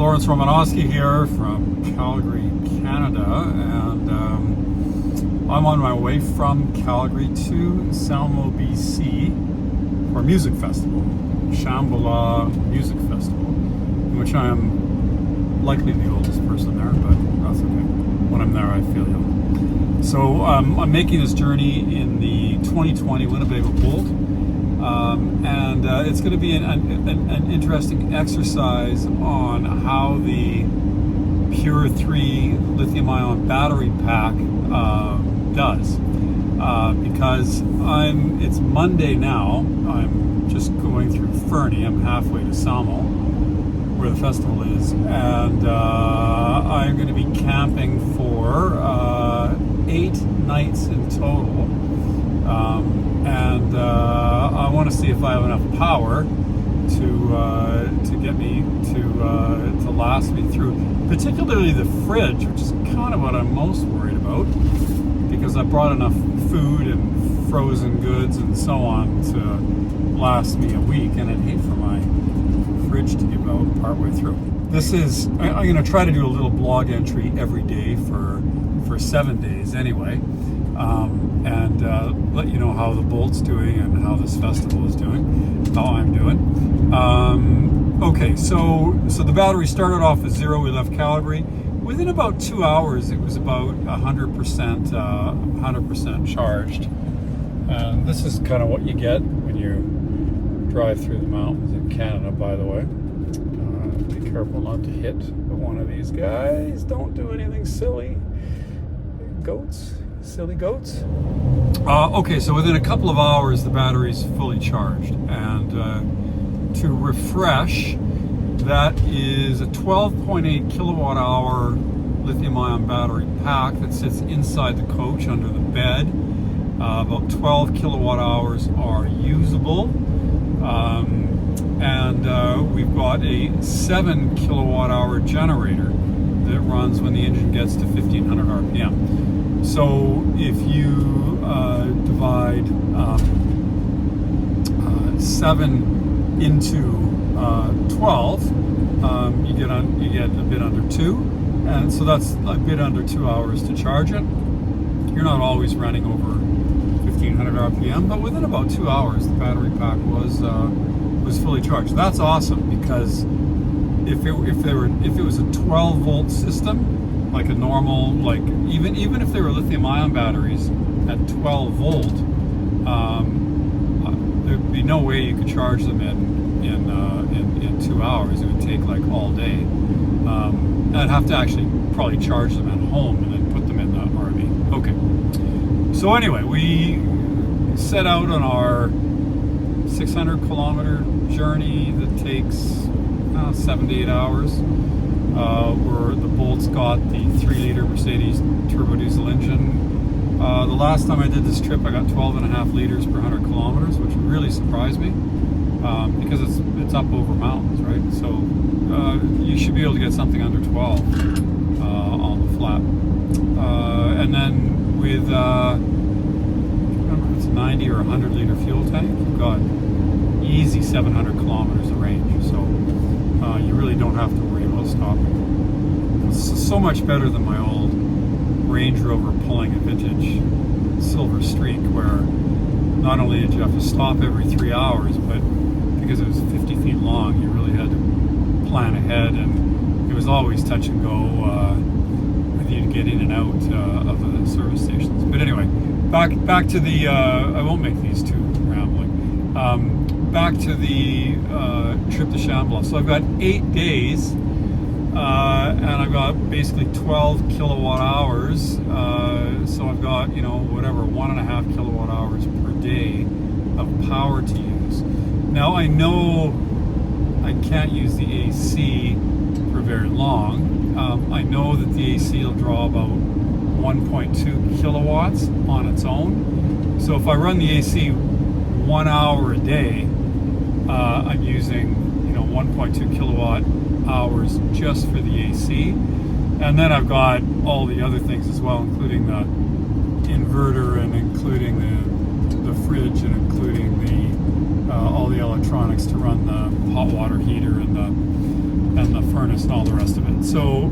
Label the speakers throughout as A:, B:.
A: Romanosky here from Calgary, Canada, and I'm on my way from Calgary to Salmo, BC for a music festival, Shambhala Music Festival, in which I am likely the oldest person there, but that's okay. When I'm there, I feel young. So I'm making this journey in the 2020 Winnebago Boldt. And it's going to be an interesting exercise on how the Pure 3 lithium-ion battery pack does. Because it's Monday now. I'm just going through Fernie. I'm halfway to Salmo, where the festival is, and I'm going to be camping for 8 nights in total. I want to see if I have enough power to get me to last me through, particularly the fridge, which is kind of what I'm most worried about, because I brought enough food and frozen goods and so on to last me a week, and I'd hate for my fridge to give out partway through. I'm going to try to do a little blog entry every day for 7 days anyway. And let you know how the Boldt's doing and how this festival is doing, how I'm doing. Okay, so the battery started off at 0. We left Calgary. Within about 2 hours, it was about 100% charged. And this is kind of what you get when you drive through the mountains in Canada, by the way. Be careful not to hit one of these guys. Don't do anything silly. Goats. Silly goats. Okay, so within a couple of hours the battery's fully charged, and to refresh, that is a 12.8 kilowatt hour lithium-ion battery pack that sits inside the coach under the bed. About 12 kilowatt hours are usable, and we've got a 7 kilowatt hour generator that runs when the engine gets to 1500 RPM. So if you divide 7 into 12, you get a bit under 2, and so that's a bit under 2 hours to charge it. You're not always running over 1500 RPM, but within about 2 hours, the battery pack was fully charged. That's awesome, because if it was a 12 volt system, like a normal, like even if they were lithium-ion batteries at 12 volt, there'd be no way you could charge them in 2 hours. It would take like all day. I'd have to actually probably charge them at home and then put them in the RV. Okay. So anyway, we set out on our 600 kilometer journey that takes 7 to 8 hours. Where the Boldt's got the 3-liter Mercedes turbo diesel engine. The last time I did this trip, I got 12.5 liters per 100 kilometers, which really surprised me, because it's up over mountains, right? So you should be able to get something under 12 on the flat. And then with remember, it's a 90 or 100 liter fuel tank, you've got easy 700 kilometers of range. So you really don't have to worry about stopping. It's so much better than my old Range Rover pulling a vintage Silver Streak, where not only did you have to stop every 3 hours, but because it was 50 feet long, you really had to plan ahead, and it was always touch and go with you to get in and out of the service stations. But anyway, back to the I won't make these too rambling. Back to the trip to Shambhala. So I've got 8 days, and I've got basically 12 kilowatt hours. So I've got, 1.5 kilowatt hours per day of power to use. Now I know I can't use the AC for very long. I know that the AC will draw about 1.2 kilowatts on its own. So if I run the AC 1 hour a day, I'm using 1.2 kilowatt hours just for the AC, and then I've got all the other things as well, including the inverter and including the fridge and including the all the electronics to run the hot water heater and the and the furnace and all the rest of it. So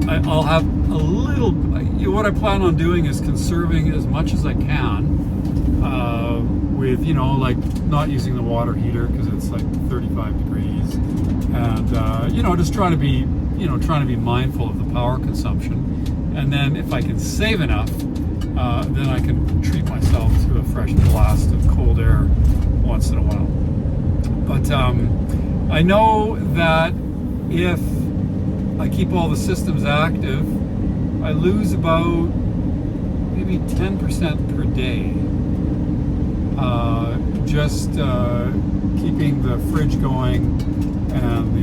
A: I'll have a little, what I plan on doing is conserving as much as I can with, like not using the water heater because it's like 35 degrees, and just trying to be mindful of the power consumption. And then if I can save enough, then I can treat myself to a fresh blast of cold air once in a while. But I know that if I keep all the systems active, I lose about maybe 10% per day. Just keeping the fridge going and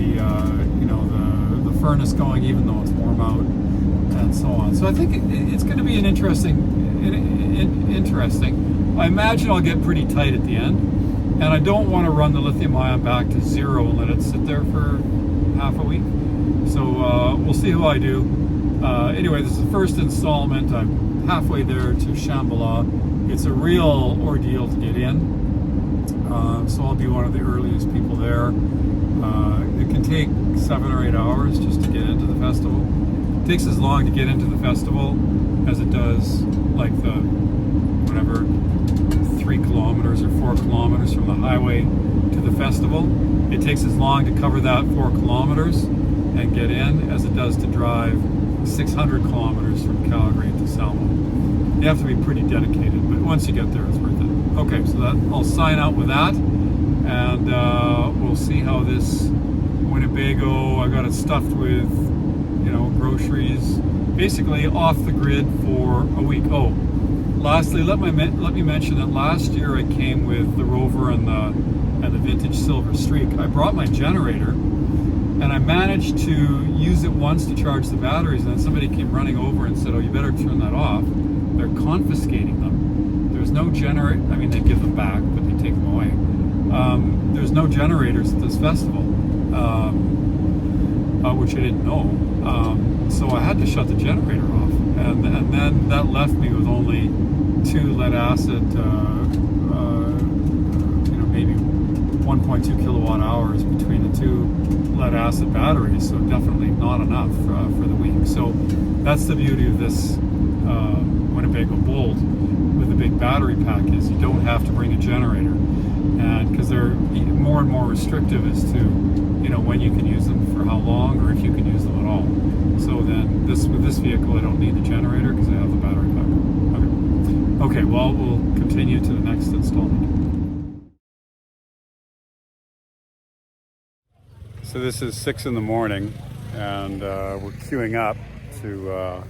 A: the furnace going, even though it's warm out, and so on. So I think it's going to be an interesting. I imagine I'll get pretty tight at the end, and I don't want to run the lithium-ion back to zero and let it sit there for half a week. So we'll see how I do. Anyway, this is the first installment. I'm halfway there to Shambhala. It's a real ordeal to get in, so I'll be one of the earliest people there. It can take 7 or 8 hours just to get into the festival. It takes as long to get into the festival as it does like the 3 kilometers or 4 kilometers from the highway to the festival. It takes as long to cover that 4 kilometers and get in as it does to drive 600 kilometers from Calgary to Salmo. You have to be pretty dedicated, but once you get there, it's worth it. Okay, so I'll sign out with that, and we'll see how this Winnebago, I got it stuffed with, groceries, basically off the grid for a week. Oh, lastly, let me mention that last year I came with the Rover and the vintage Silver Streak. I brought my generator, and I managed to use it once to charge the batteries, and then somebody came running over and said, "Oh, you better turn that off. They're confiscating them." There's no generator. I mean, they give them back, but they take them away. There's no generators at this festival, which I didn't know. So I had to shut the generator off, and then that left me with only 2 lead acid, maybe 1.2 kilowatt hours between the 2 lead acid batteries. So definitely not enough for the week. So that's the beauty of this Winnebago Boldt with the big battery pack, is you don't have to bring a generator, and because they're more and more restrictive as to when you can use them, for how long, or if you can use them at all. So then with this vehicle I don't need the generator because I have the battery pack. Okay, well, we'll continue to the next installment. So this is 6 in the morning, and we're queuing up to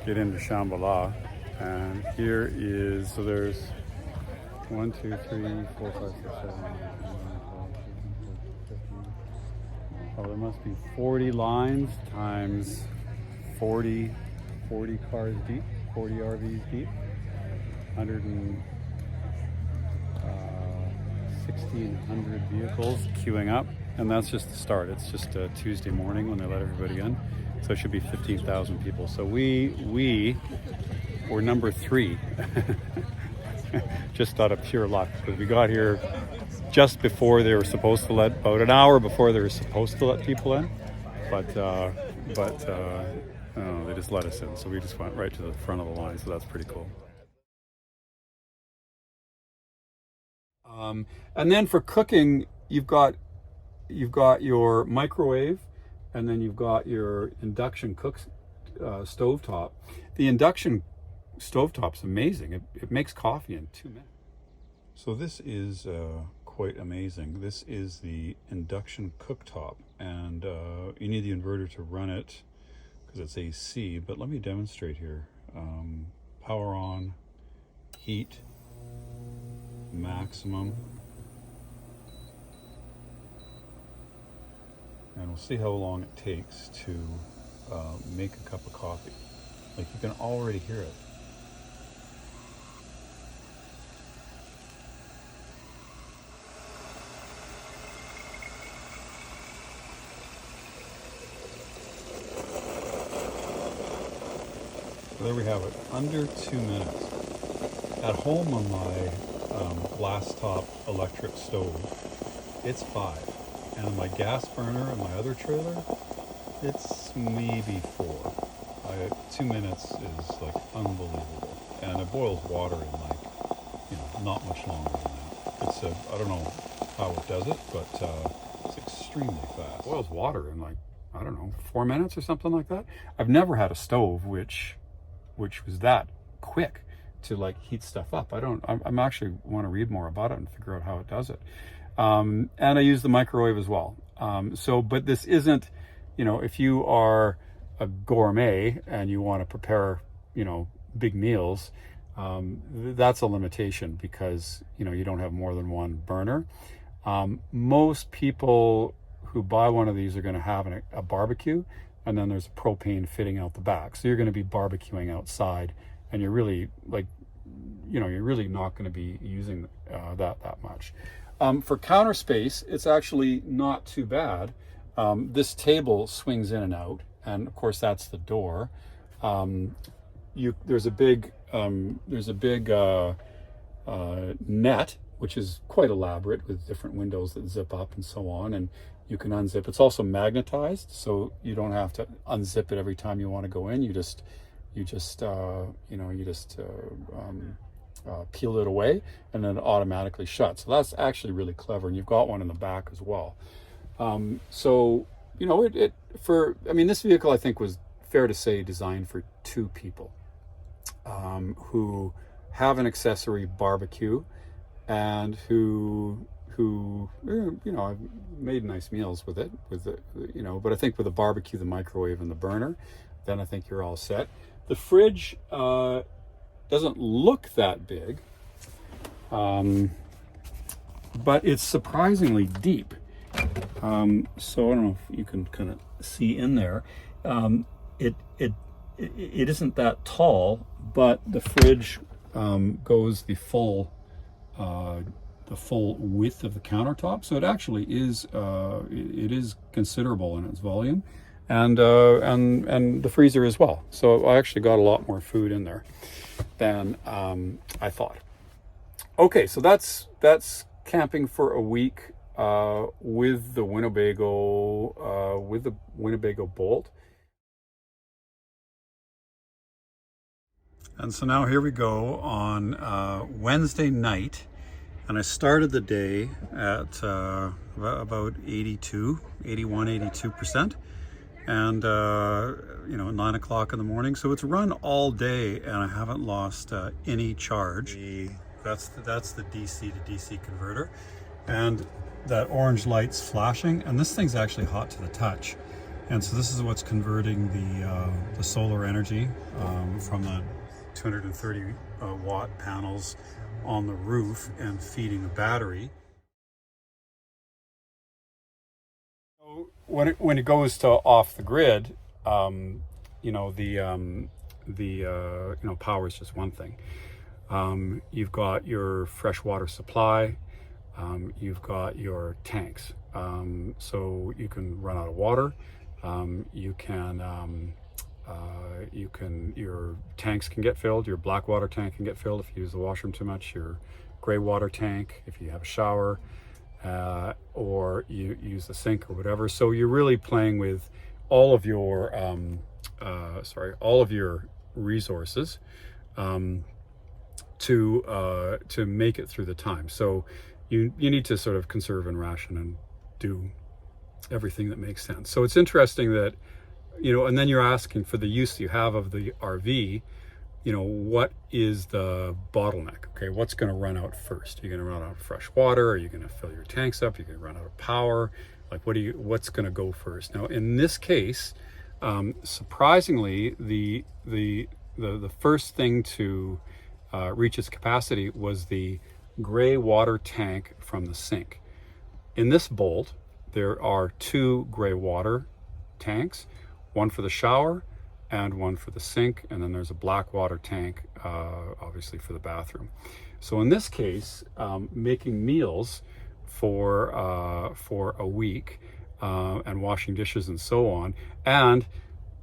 A: get into Shambhala. And here is, so there's 1, 2, 3, 4, 5, 6, 7, 8, 9, 10, 11, 12, 13, 14, 15. Oh, there must be 40 lines times 40 cars deep, 40 RVs deep, 1,600 vehicles queuing up. And that's just the start. It's just a Tuesday morning when they let everybody in. So it should be 15,000 people. So we were number 3. Just out of pure luck, because we got here just before they were supposed to let, about an hour before they were supposed to let people in. But they just let us in. So we just went right to the front of the line. So that's pretty cool. And then for cooking, you've got your microwave, and then you've got your induction stovetop. The induction stovetop's amazing. It makes coffee in 2 minutes. So this is quite amazing. This is the induction cooktop, and you need the inverter to run it because it's AC, but let me demonstrate here. Power on, heat, maximum. And we'll see how long it takes to make a cup of coffee. Like, you can already hear it. So there we have it, under 2 minutes. At home on my glass top electric stove, it's 5. And my gas burner and my other trailer, it's maybe 4. 2 minutes is like unbelievable. And it boils water in like, not much longer than that. It's I don't know how it does it, but it's extremely fast. It boils water in like, I don't know, 4 minutes or something like that. I've never had a stove which was that quick to like heat stuff up. I'm actually want to read more about it and figure out how it does it. And I use the microwave as well. But this isn't, if you are a gourmet and you want to prepare, big meals, that's a limitation because, you don't have more than one burner. Most people who buy one of these are going to have a barbecue, and then there's a propane fitting out the back. So you're going to be barbecuing outside, and you're really you're really not going to be using that much. For counter space, it's actually not too bad. This table swings in and out, and of course that's the door. There's a big net, which is quite elaborate with different windows that zip up and so on, and you can unzip. It's also magnetized, so you don't have to unzip it every time you want to go in. You just peel it away, and then it automatically shuts. So that's actually really clever, and you've got one in the back as well. This vehicle, I think, was fair to say designed for 2 people who have an accessory barbecue and who I've made nice meals with it, but I think with the barbecue, the microwave, and the burner, then I think you're all set. The fridge doesn't look that big, but it's surprisingly deep. So I don't know if you can kind of see in there. It isn't that tall, but the fridge goes the full width of the countertop, so it actually is it is considerable in its volume, and the freezer as well. So I actually got a lot more food in there than I thought. Okay, so that's camping for a week with the Winnebago Boldt. And so now here we go on Wednesday night, and I started the day at about 82%, and 9 o'clock in the morning. So it's run all day, and I haven't lost any charge. That's the DC to DC converter, and that orange light's flashing, and this thing's actually hot to the touch. And so this is what's converting the solar energy from the 230 watt panels on the roof and feeding the battery. So when it goes to off the grid, power is just one thing. You've got your fresh water supply. You've got your tanks, so you can run out of water. Your tanks can get filled. Your black water tank can get filled if you use the washroom too much. Your gray water tank if you have a shower, or you use the sink or whatever. So you're really playing with all of your resources to make it through the time. So you need to sort of conserve and ration and do everything that makes sense. So it's interesting that, and then you're asking for the use you have of the RV, what is the bottleneck? Okay, what's going to run out first? Are you going to run out of fresh water? Are you going to fill your tanks up? Are you going to run out of power? Like, what's going to go first? Now, in this case, surprisingly, the first thing to reach its capacity was the gray water tank from the sink. In this Boldt, there are 2 gray water tanks, one for the shower and one for the sink, and then there's a black water tank, obviously for the bathroom. So in this case, making meals for a week and washing dishes and so on, and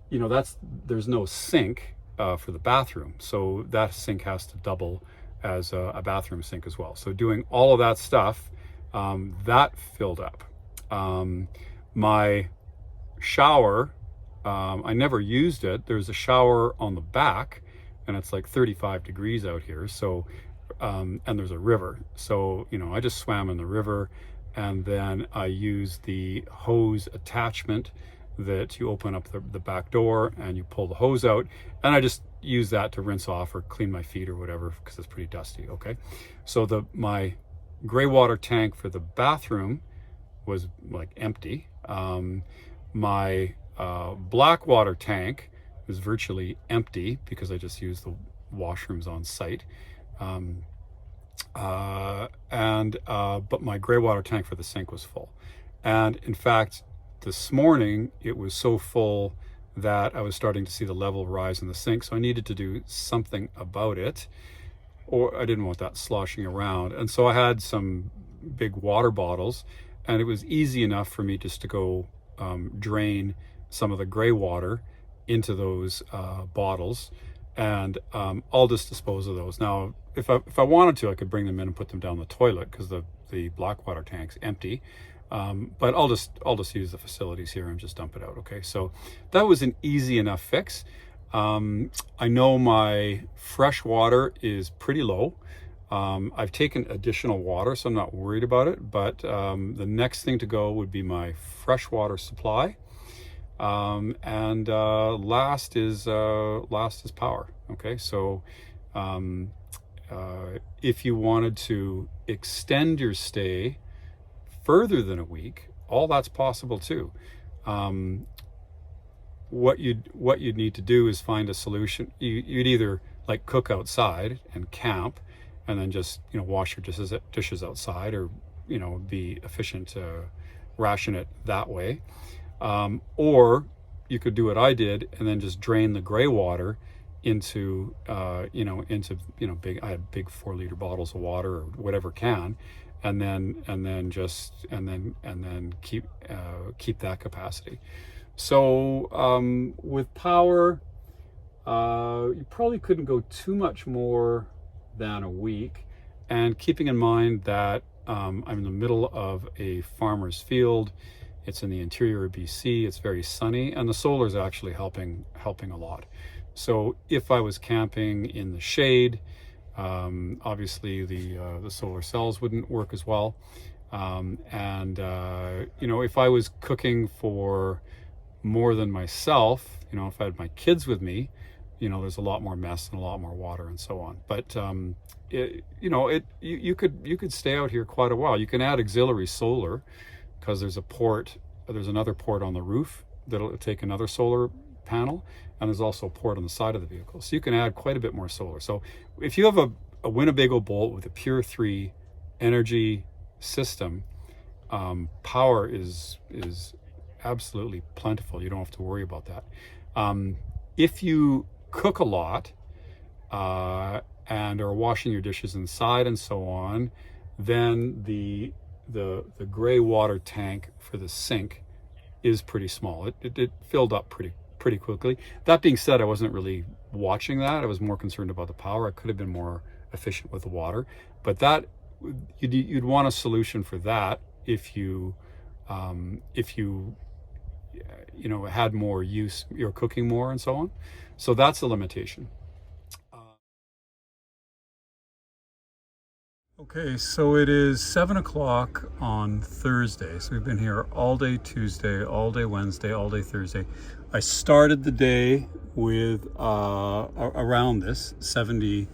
A: there's no sink for the bathroom, so that sink has to double as a bathroom sink as well. So doing all of that stuff, that filled up. My shower, I never used it. There's a shower on the back, and it's like 35 degrees out here. So, and there's a river. So, I just swam in the river, and then I used the hose attachment that you open up the back door and you pull the hose out, and I just use that to rinse off or clean my feet or whatever, because it's pretty dusty. Okay, so my gray water tank for the bathroom was like empty. My black water tank was virtually empty because I just used the washrooms on site. But my gray water tank for the sink was full. And in fact, this morning it was so full that I was starting to see the level rise in the sink. So I needed to do something about it, or I didn't want that sloshing around. And so I had some big water bottles, and it was easy enough for me just to go drain some of the gray water into those bottles, and I'll just dispose of those. Now, if I wanted to, I could bring them in and put them down the toilet, because the black water tank's empty. But I'll just use the facilities here and just dump it out. Okay, so that was an easy enough fix. I know my fresh water is pretty low. I've taken additional water, so I'm not worried about it. But the next thing to go would be my freshwater supply, and last is power. Okay, so if you wanted to extend your stay further than a week, all that's possible too. What you'd need to do is find a solution. You'd either like cook outside and camp, and then just wash your dishes outside, or be efficient to ration it that way, or you could do what I did and then just drain the gray water into big, I had big 4-liter bottles of water or whatever can, and then keep that capacity. So with power, you probably couldn't go too much more than a week, and keeping in mind that I'm in the middle of a farmer's field. It's in the interior of BC. It's very sunny, and the solar is actually helping a lot. So if I was camping in the shade, obviously the solar cells wouldn't work as well. If I was cooking for more than myself, if I had my kids with me, there's a lot more mess and a lot more water and so on. But you could stay out here quite a while. You can add auxiliary solar, because there's another port on the roof that'll take another solar panel, and there's also a port on the side of the vehicle, so you can add quite a bit more solar. So if you have a Winnebago Boldt with a Pure 3 energy system, power is absolutely plentiful. You don't have to worry about that. If you cook a lot and are washing your dishes inside and so on, then the gray water tank for the sink is pretty small. It filled up pretty quickly. That being said, I wasn't really watching that. I was more concerned about the power. I could have been more efficient with the water, but that you'd want a solution for that if you had more use, you're cooking more and so on. So that's a limitation. Okay, so it is 7 o'clock on Thursday. So we've been here all day Tuesday, all day Wednesday, all day Thursday. I started the day with around this 72%,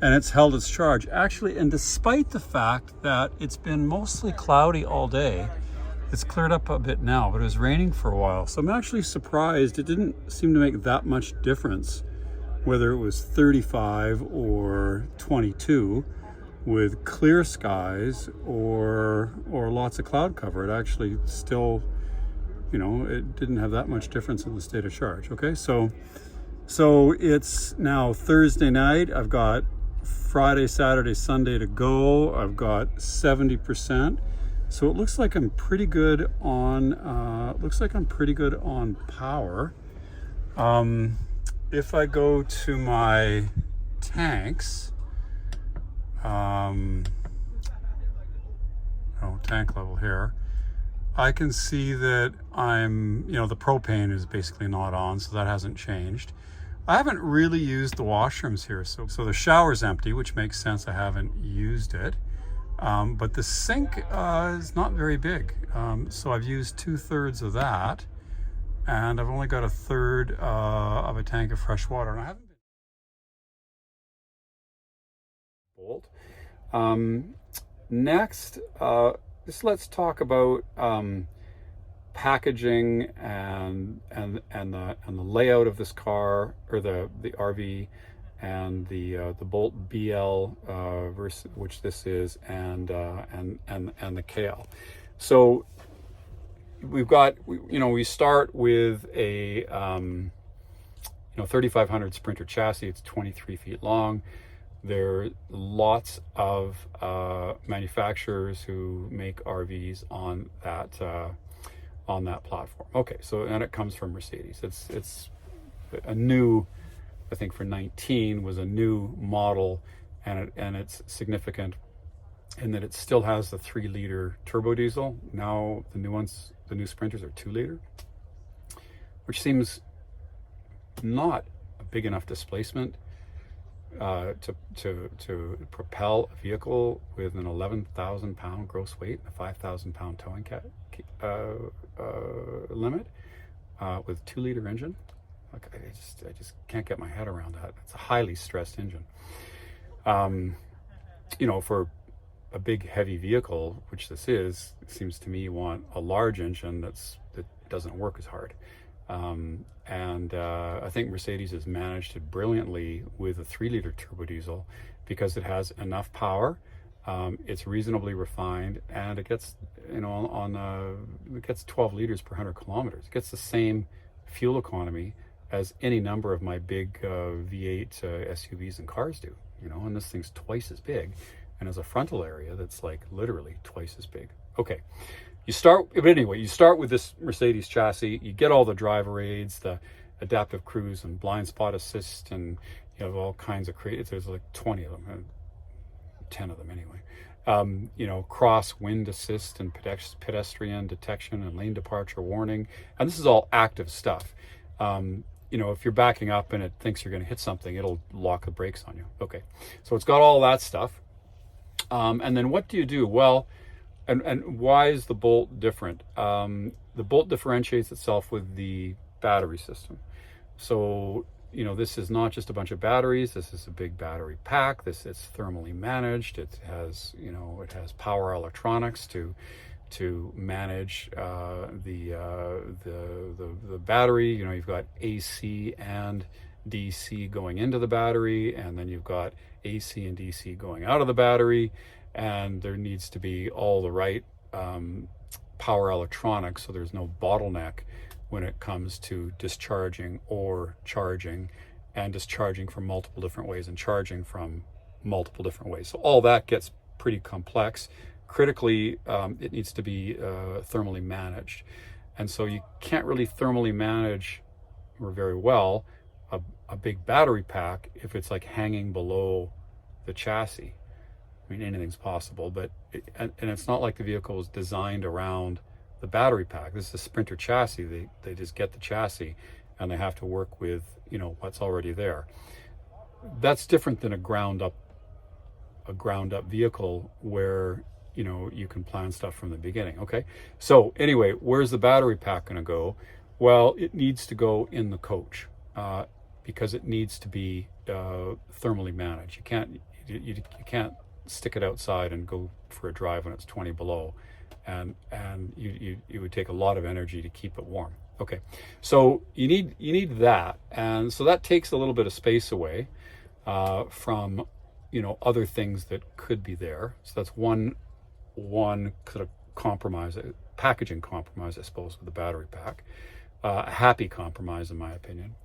A: and it's held its charge. Actually, and despite the fact that it's been mostly cloudy all day, it's cleared up a bit now, but it was raining for a while. So I'm actually surprised. It didn't seem to make that much difference whether it was 35 or 22 with clear skies or lots of cloud cover. It actually still, it didn't have that much difference in the state of charge. Okay, so it's now Thursday night. I've got Friday, Saturday, Sunday to go. I've got 70%. So it looks like I'm pretty good on power. If I go to my tanks, tank level here, I can see that I'm, the propane is basically not on, so that hasn't changed. I haven't really used the washrooms here, so the shower's empty, which makes sense. I haven't used it. But the sink is not very big. So I've used 2/3 of that, and I've only got 1/3 of a tank of fresh water. And I haven't been Boldt. Next, just let's talk about packaging and the layout of this car, or the RV, and the Boldt BL versus, which this is, and the KL. So we've got, we start with a 3500 Sprinter chassis. It's 23 feet long. There are lots of manufacturers who make RVs on that platform. Okay, so, and it comes from Mercedes. It's a new, I think for 19 was a new model, and it's significant in that it still has the 3-liter turbo diesel. Now the new Sprinters are 2-liter, which seems not a big enough displacement to propel a vehicle with an 11,000 pound gross weight and a 5,000 pound towing limit with 2-liter engine. Like, I just can't get my head around that. It's a highly stressed engine. For a big heavy vehicle, which this is, it seems to me you want a large engine that doesn't work as hard. I think Mercedes has managed it brilliantly with a 3-liter turbo diesel, because it has enough power. It's reasonably refined, and it gets, it gets 12 liters per 100 kilometers. It gets the same fuel economy as any number of my big V8 SUVs and cars do, and this thing's twice as big, and has a frontal area that's like literally twice as big. Okay, you start with this Mercedes chassis. You get all the driver aids, the adaptive cruise and blind spot assist, and you have all kinds of there's like 20 of them, 10 of them anyway. Cross wind assist and pedestrian detection and lane departure warning, and this is all active stuff. If you're backing up and it thinks you're going to hit something, it'll lock the brakes on you. Okay, so it's got all that stuff. And then what do you do? Well, and why is the Boldt different? The Boldt differentiates itself with the battery system. So, this is not just a bunch of batteries. This is a big battery pack. It's thermally managed. It has, it has power electronics to manage the battery. You've got AC and DC going into the battery, and then you've got AC and DC going out of the battery, and there needs to be all the right power electronics, so there's no bottleneck when it comes to discharging or charging, and discharging from multiple different ways and charging from multiple different ways. So all that gets pretty complex. Critically, it needs to be thermally managed, and so you can't really thermally manage, or very well, a big battery pack if it's like hanging below the chassis. I mean, anything's possible, but and it's not like the vehicle was designed around the battery pack. This is a Sprinter chassis. They just get the chassis, and they have to work with what's already there. That's different than a ground up vehicle where you can plan stuff from the beginning. Okay, so anyway, where's the battery pack going to go? Well, it needs to go in the coach, because it needs to be thermally managed. You can't stick it outside and go for a drive when it's 20 below, and you would take a lot of energy to keep it warm. Okay, so you need that, and so that takes a little bit of space away from other things that could be there. So that's one kind of compromise, packaging compromise, I suppose, with the battery pack. A happy compromise, in my opinion.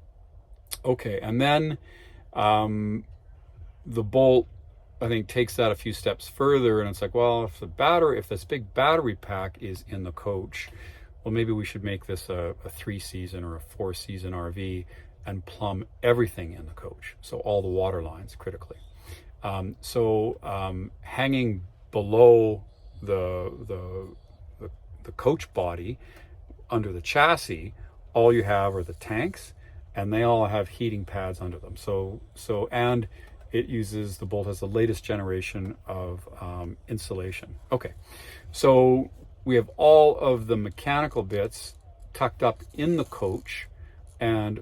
A: Okay, and then the Boldt, I think, takes that a few steps further, and it's like, well, if this big battery pack is in the coach, well, maybe we should make this a 3-season or a 4-season RV and plumb everything in the coach, so all the water lines critically. Hanging below the coach body under the chassis, all you have are the tanks, and they all have heating pads under them. And the Boldt has the latest generation of insulation. Okay, so we have all of the mechanical bits tucked up in the coach, and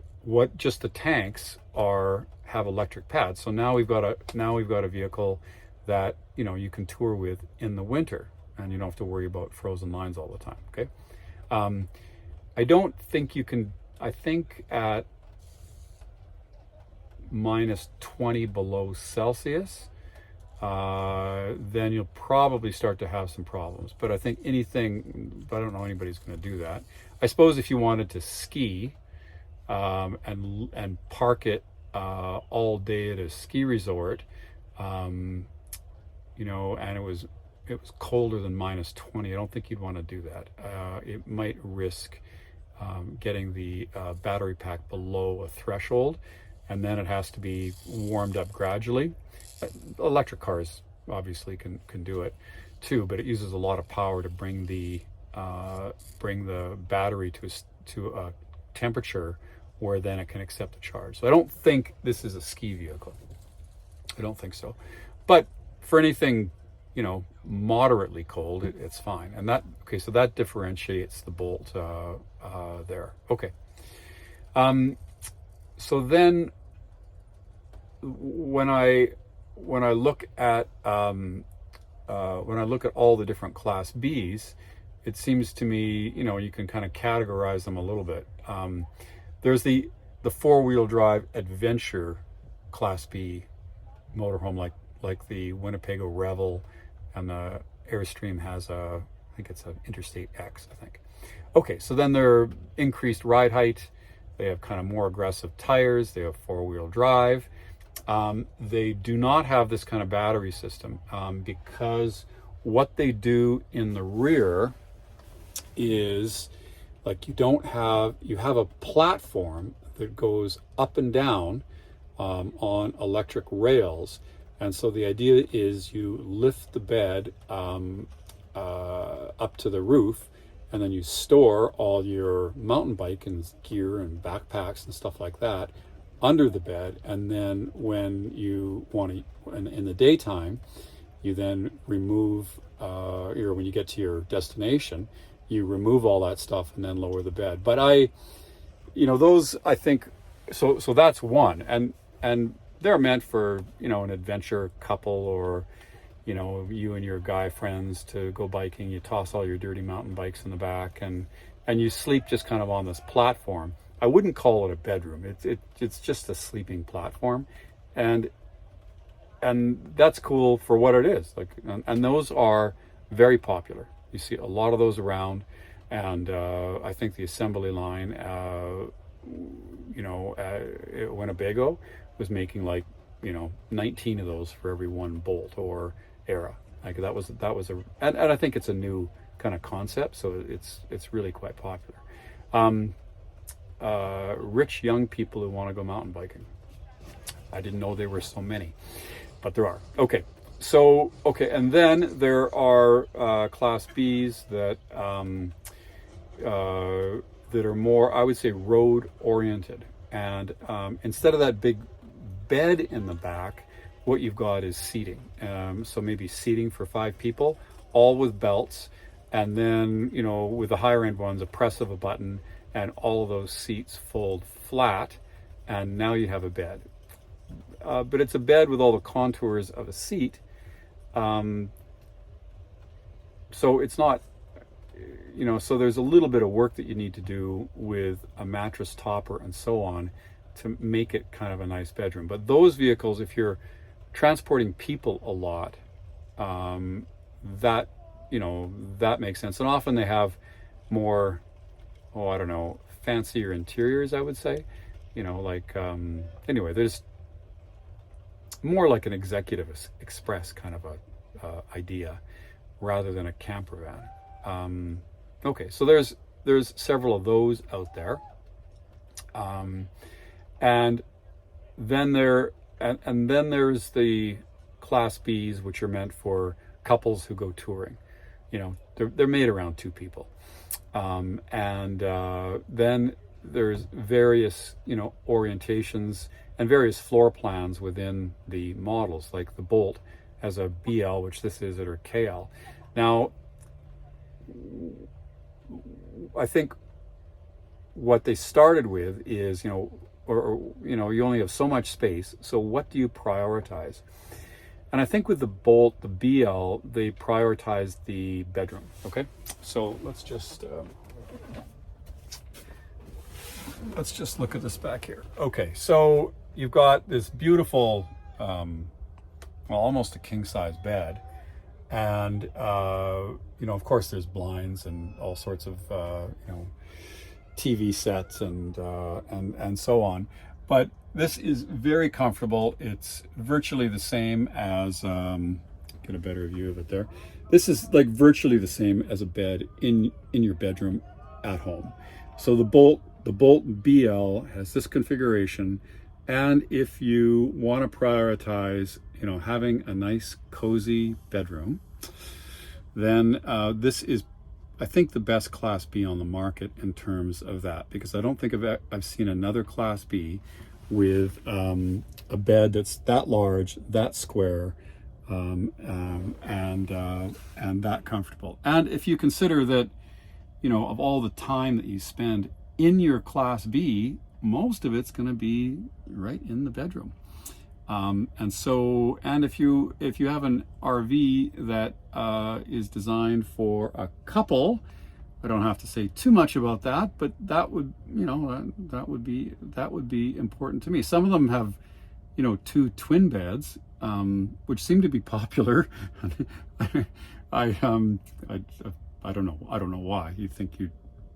A: just the tanks have electric pads. So now we've got a vehicle that you can tour with in the winter, and you don't have to worry about frozen lines all the time. Okay, I don't think you can. I think at minus 20 below Celsius, then you'll probably start to have some problems. But I think but I don't know anybody's going to do that. I suppose if you wanted to ski and park it all day at a ski resort, and it was colder than minus 20, I don't think you'd want to do that. It might risk getting the battery pack below a threshold, and then it has to be warmed up gradually. Electric cars obviously can do it too, but it uses a lot of power to bring the battery to a temperature where then it can accept the charge. So I don't think this is a ski vehicle. I don't think so. But for anything, moderately cold, it's fine. And so that differentiates the Boldt there. Okay. So then when I look at all the different Class Bs, it seems to me, you can kind of categorize them a little bit. There's the four-wheel drive adventure Class B motorhome, like the Winnebago Revel, and the Airstream has I think it's an Interstate X, I think. Okay, so then they're increased ride height. They have kind of more aggressive tires. They have four-wheel drive. They do not have this kind of battery system because what they do in the rear is you have a platform that goes up and down on electric rails. And so the idea is you lift the bed up to the roof, and then you store all your mountain bike and gear and backpacks and stuff like that under the bed. And then when you want to, in the daytime, you then remove, when you get to your destination, you remove all that stuff and then lower the bed. But those, I think, so that's one. And they're meant for, an adventure couple, or, you and your guy friends to go biking. You toss all your dirty mountain bikes in the back, and you sleep just kind of on this platform. I wouldn't call it a bedroom. It's just a sleeping platform, and that's cool for what it is. And those are very popular. You see a lot of those around, and I think the assembly line, Winnebago was making 19 of those for every one Boldt or Era. That was and I think it's a new kind of concept, so it's really quite popular. Rich young people who want to go mountain biking. I didn't know there were so many, but there are. Okay, and then there are Class Bs that are more, I would say, road oriented, and instead of that big bed in the back, what you've got is seating. So maybe seating for 5 people, all with belts, and then with the higher end ones, a press of a button, and all of those seats fold flat, and now you have a bed. But it's a bed with all the contours of a seat. So it's not, so there's a little bit of work that you need to do with a mattress topper and so on to make it kind of a nice bedroom. But those vehicles, if you're transporting people a lot, that makes sense. And often they have more, fancier interiors, I would say. Anyway, there's more like an executive express kind of a idea rather than a camper van. Okay, so there's several of those out there. And then there's the Class Bs, which are meant for couples who go touring. they're made around 2 people. And then there's various, orientations and various floor plans within the models, like the Boldt has a BL, which this is, or KL. Now, I think what they started with is, you only have so much space, so what do you prioritize? And I think with the Boldt, the BL, they prioritize the bedroom. Okay, so let's just look at this back here. Okay, so you've got this beautiful, almost a king-size bed, and of course there's blinds and all sorts of TV sets and so on. But this is very comfortable. It's virtually the same as, get a better view of it there. This is like virtually the same as a bed in your bedroom at home. So the Boldt BL has this configuration, and if you want to prioritize, having a nice cozy bedroom, then this is, I think, the best Class B on the market in terms of that, because I don't think I've seen another Class B with a bed that's that large, that square, and that comfortable. And if you consider that, of all the time that you spend in your Class B, most of it's going to be right in the bedroom. And if you have an RV that is designed for a couple, I don't have to say too much about that, but that would be important to me. Some of them have, 2 twin beds, which seem to be popular. I don't know why. You'd think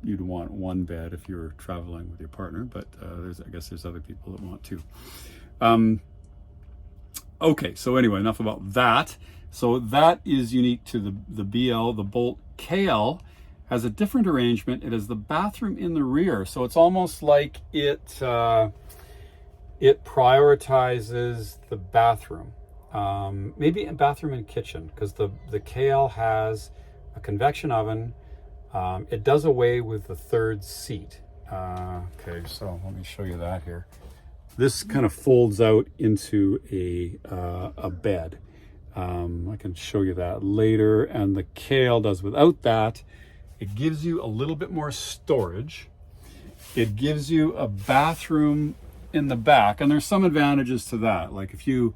A: you'd want 1 bed if you're traveling with your partner, but I guess there's other people that want 2. Okay, so anyway, enough about that. So that is unique to the BL. The Boldt KL has a different arrangement. It has the bathroom in the rear, so it's almost like it prioritizes the bathroom, maybe a bathroom and kitchen, because the KL has a convection oven. It does away with the 3rd seat. Okay, so let me show you that here. This kind of folds out into a bed. I can show you that later. And the KL does without that. It gives you a little bit more storage. It gives you a bathroom in the back, and there's some advantages to that. Like if you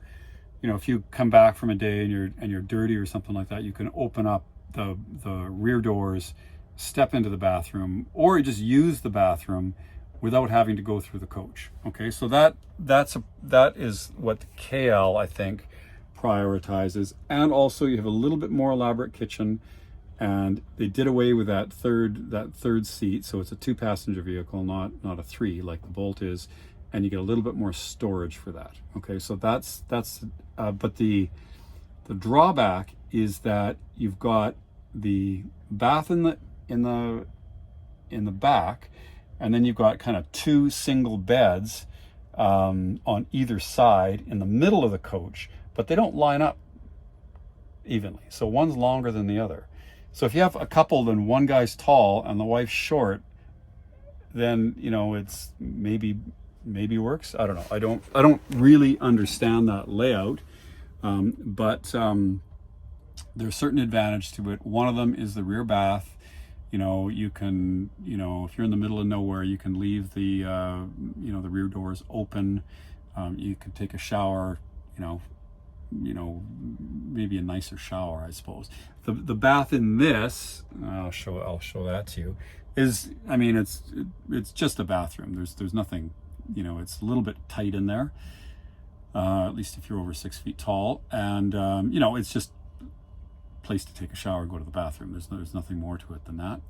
A: come back from a day and you're dirty or something like that, you can open up the rear doors, step into the bathroom, or just use the bathroom without having to go through the coach. Okay, so that is what the KL, I think, prioritizes. And also you have a little bit more elaborate kitchen, and they did away with that third seat, so it's a 2-passenger vehicle, not a 3 like the Boldt is, and you get a little bit more storage for that. Okay, so that's but the drawback is that you've got the bath in the back, and then you've got kind of 2 single beds on either side in the middle of the coach, but they don't line up evenly. So one's longer than the other. So if you have a couple and one guy's tall and the wife's short, then it's maybe works. I don't know. I don't really understand that layout, but there's certain advantage to it. One of them is the rear bath. You can, if you're in the middle of nowhere, you can leave the the rear doors open. You can take a shower, maybe a nicer shower, I suppose. The bath in this, I'll show that to you, is, it's just a bathroom. There's nothing, it's a little bit tight in there, at least if you're over 6 feet tall, and it's just place to take a shower, go to the bathroom. There's nothing more to it than that.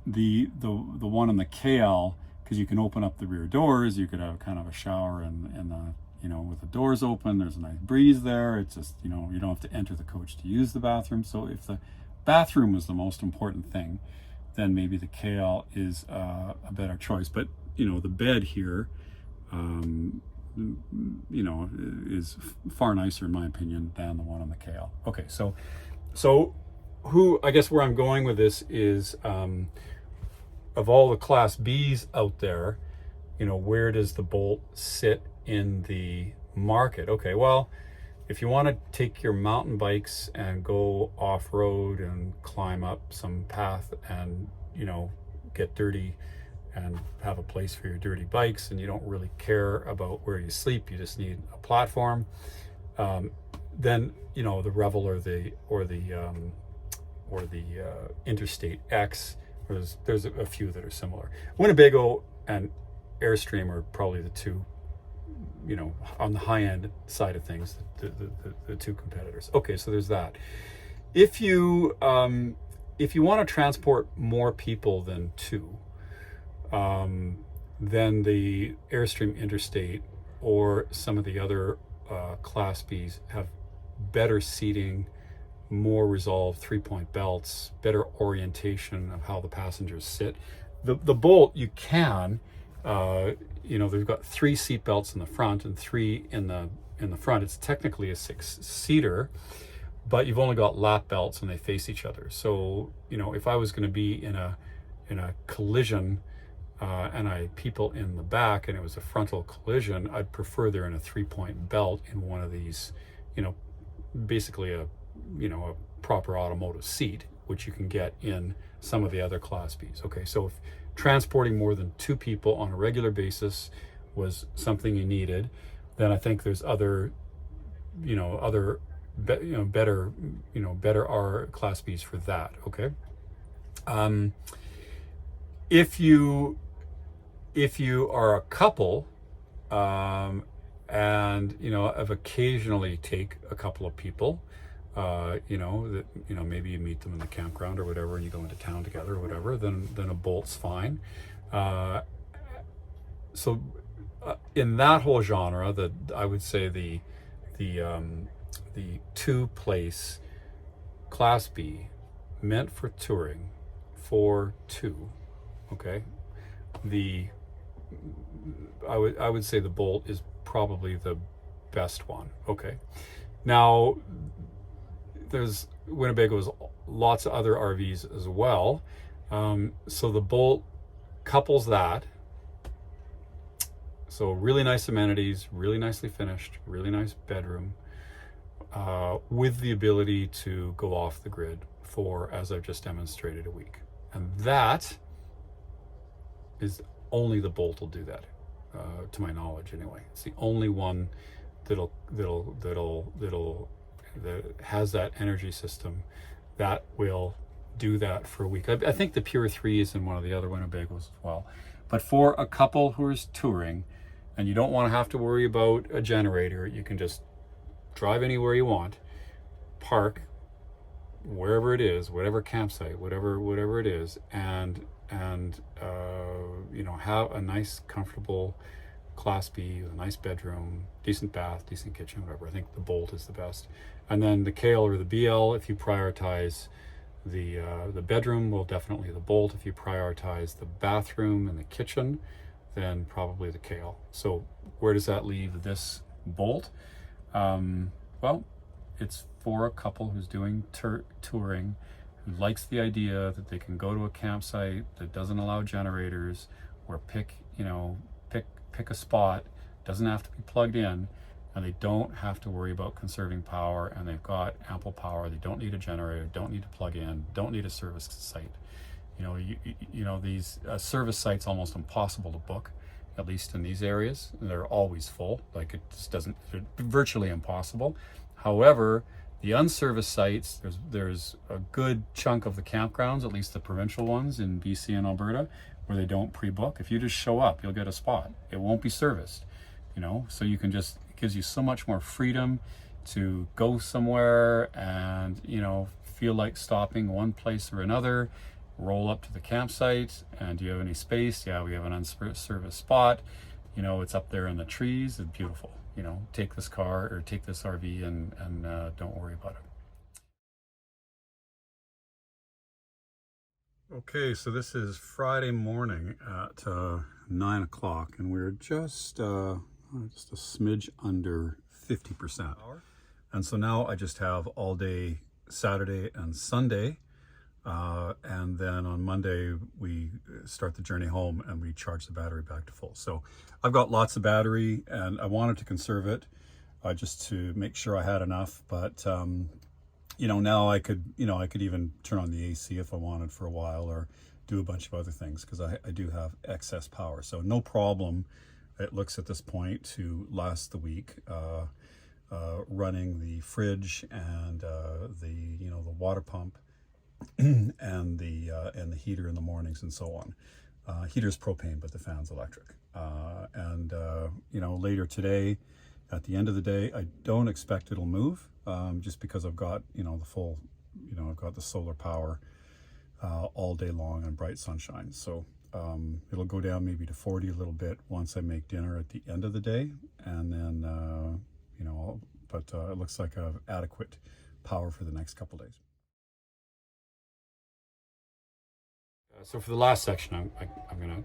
A: The one in the KL, because you can open up the rear doors, you could have kind of a shower and with the doors open, there's a nice breeze there. It's just, you don't have to enter the coach to use the bathroom. So if the bathroom was the most important thing, then maybe the KL is a better choice. But the bed here is far nicer in my opinion than the one on the KL. Okay, so I guess where I'm going with this is, of all the Class Bs out there, you know, where does the Bolt sit in the market? Okay, well, if you want to take your mountain bikes and go off-road and climb up some path and, you know, get dirty and have a place for your dirty bikes, and you don't really care about where you sleep, you just need a platform, then, you know, the Revel or the Interstate X, there's a few that are similar. Winnebago and Airstream are probably the two, you know, on the high end side of things, the two competitors. Okay, so there's that. If you want to transport more people than two, then the Airstream Interstate or some of the other Class Bs have better seating, more resolved 3-point belts, better orientation of how the passengers sit. The Bolt, you can, you know, they've got 3 seat belts in the front and 3 in the front. It's technically a 6-seater, but you've only got lap belts and they face each other. So, you know, if I was going to be in a collision and I had people in the back and it was a frontal collision, I'd prefer they're in a 3-point belt in one of these, you know, basically a proper automotive seat, which you can get in some of the other Class Bs. Okay, so if transporting more than 2 people on a regular basis was something you needed, then I think there's other better R Class Bs for that. Okay, if you are a couple, and you know, I've occasionally take a couple of people, maybe you meet them in the campground or whatever, and you go into town together or whatever, then a Bolt's fine. So in that whole genre, that I would say the 2-place Class B, meant for touring, for 2. Okay, I would say the Bolt is probably the best one. Okay, now there's Winnebago's lots of other RVs as well, so the Bolt couples that. So really nice amenities, really nicely finished, really nice bedroom, with the ability to go off the grid for, as I've just demonstrated, a week. And that is only the Bolt will do that, to my knowledge anyway. It's the only one that has that energy system that will do that for a week. I think the Pure 3 is in one of the other Winnebagos as well. But for a couple who is touring, and you don't want to have to worry about a generator, you can just drive anywhere you want, park wherever it is, whatever campsite, whatever it is, and have a nice, comfortable Class B with a nice bedroom, decent bath, decent kitchen, whatever. I think the Bolt is the best. And then the KL or the BL, if you prioritize the bedroom, well, definitely the Bolt. If you prioritize the bathroom and the kitchen, then probably the KL. So where does that leave this Bolt? Well, it's for a couple who's doing touring, who likes the idea that they can go to a campsite that doesn't allow generators, or pick a spot, doesn't have to be plugged in, and they don't have to worry about conserving power, and they've got ample power. They don't need a generator, don't need to plug in, don't need a service site. These service sites almost impossible to book, at least in these areas. They're always full. Like, they're virtually impossible. However, the unserviced sites, there's a good chunk of the campgrounds, at least the provincial ones in BC and Alberta, where they don't pre-book. If you just show up, you'll get a spot. It won't be serviced, so you can it gives you so much more freedom to go somewhere and, feel like stopping one place or another, roll up to the campsite, and do you have any space? Yeah, we have an unserviced spot. It's up there in the trees. It's beautiful. Take this car or take this RV and don't worry about it. Okay, so this is Friday morning at 9 o'clock, and we're just a smidge under 50%. And so now I just have all day Saturday and Sunday. And then on Monday, we start the journey home and we charge the battery back to full. So I've got lots of battery and I wanted to conserve it just to make sure I had enough. But, you know, now I could even turn on the AC if I wanted for a while, or do a bunch of other things, because I do have excess power. So no problem, it looks at this point, to last the week, running the fridge and the water pump and the heater in the mornings and so on. Heater's propane, but the fan's electric. You know, later today, at the end of the day, I don't expect it'll move, just because I've got, you know, the full, you know, I've got the solar power all day long and bright sunshine. So it'll go down maybe to 40 a little bit once I make dinner at the end of the day, and then you know, but it looks like I have adequate power for the next couple days. So for the last section, I'm going to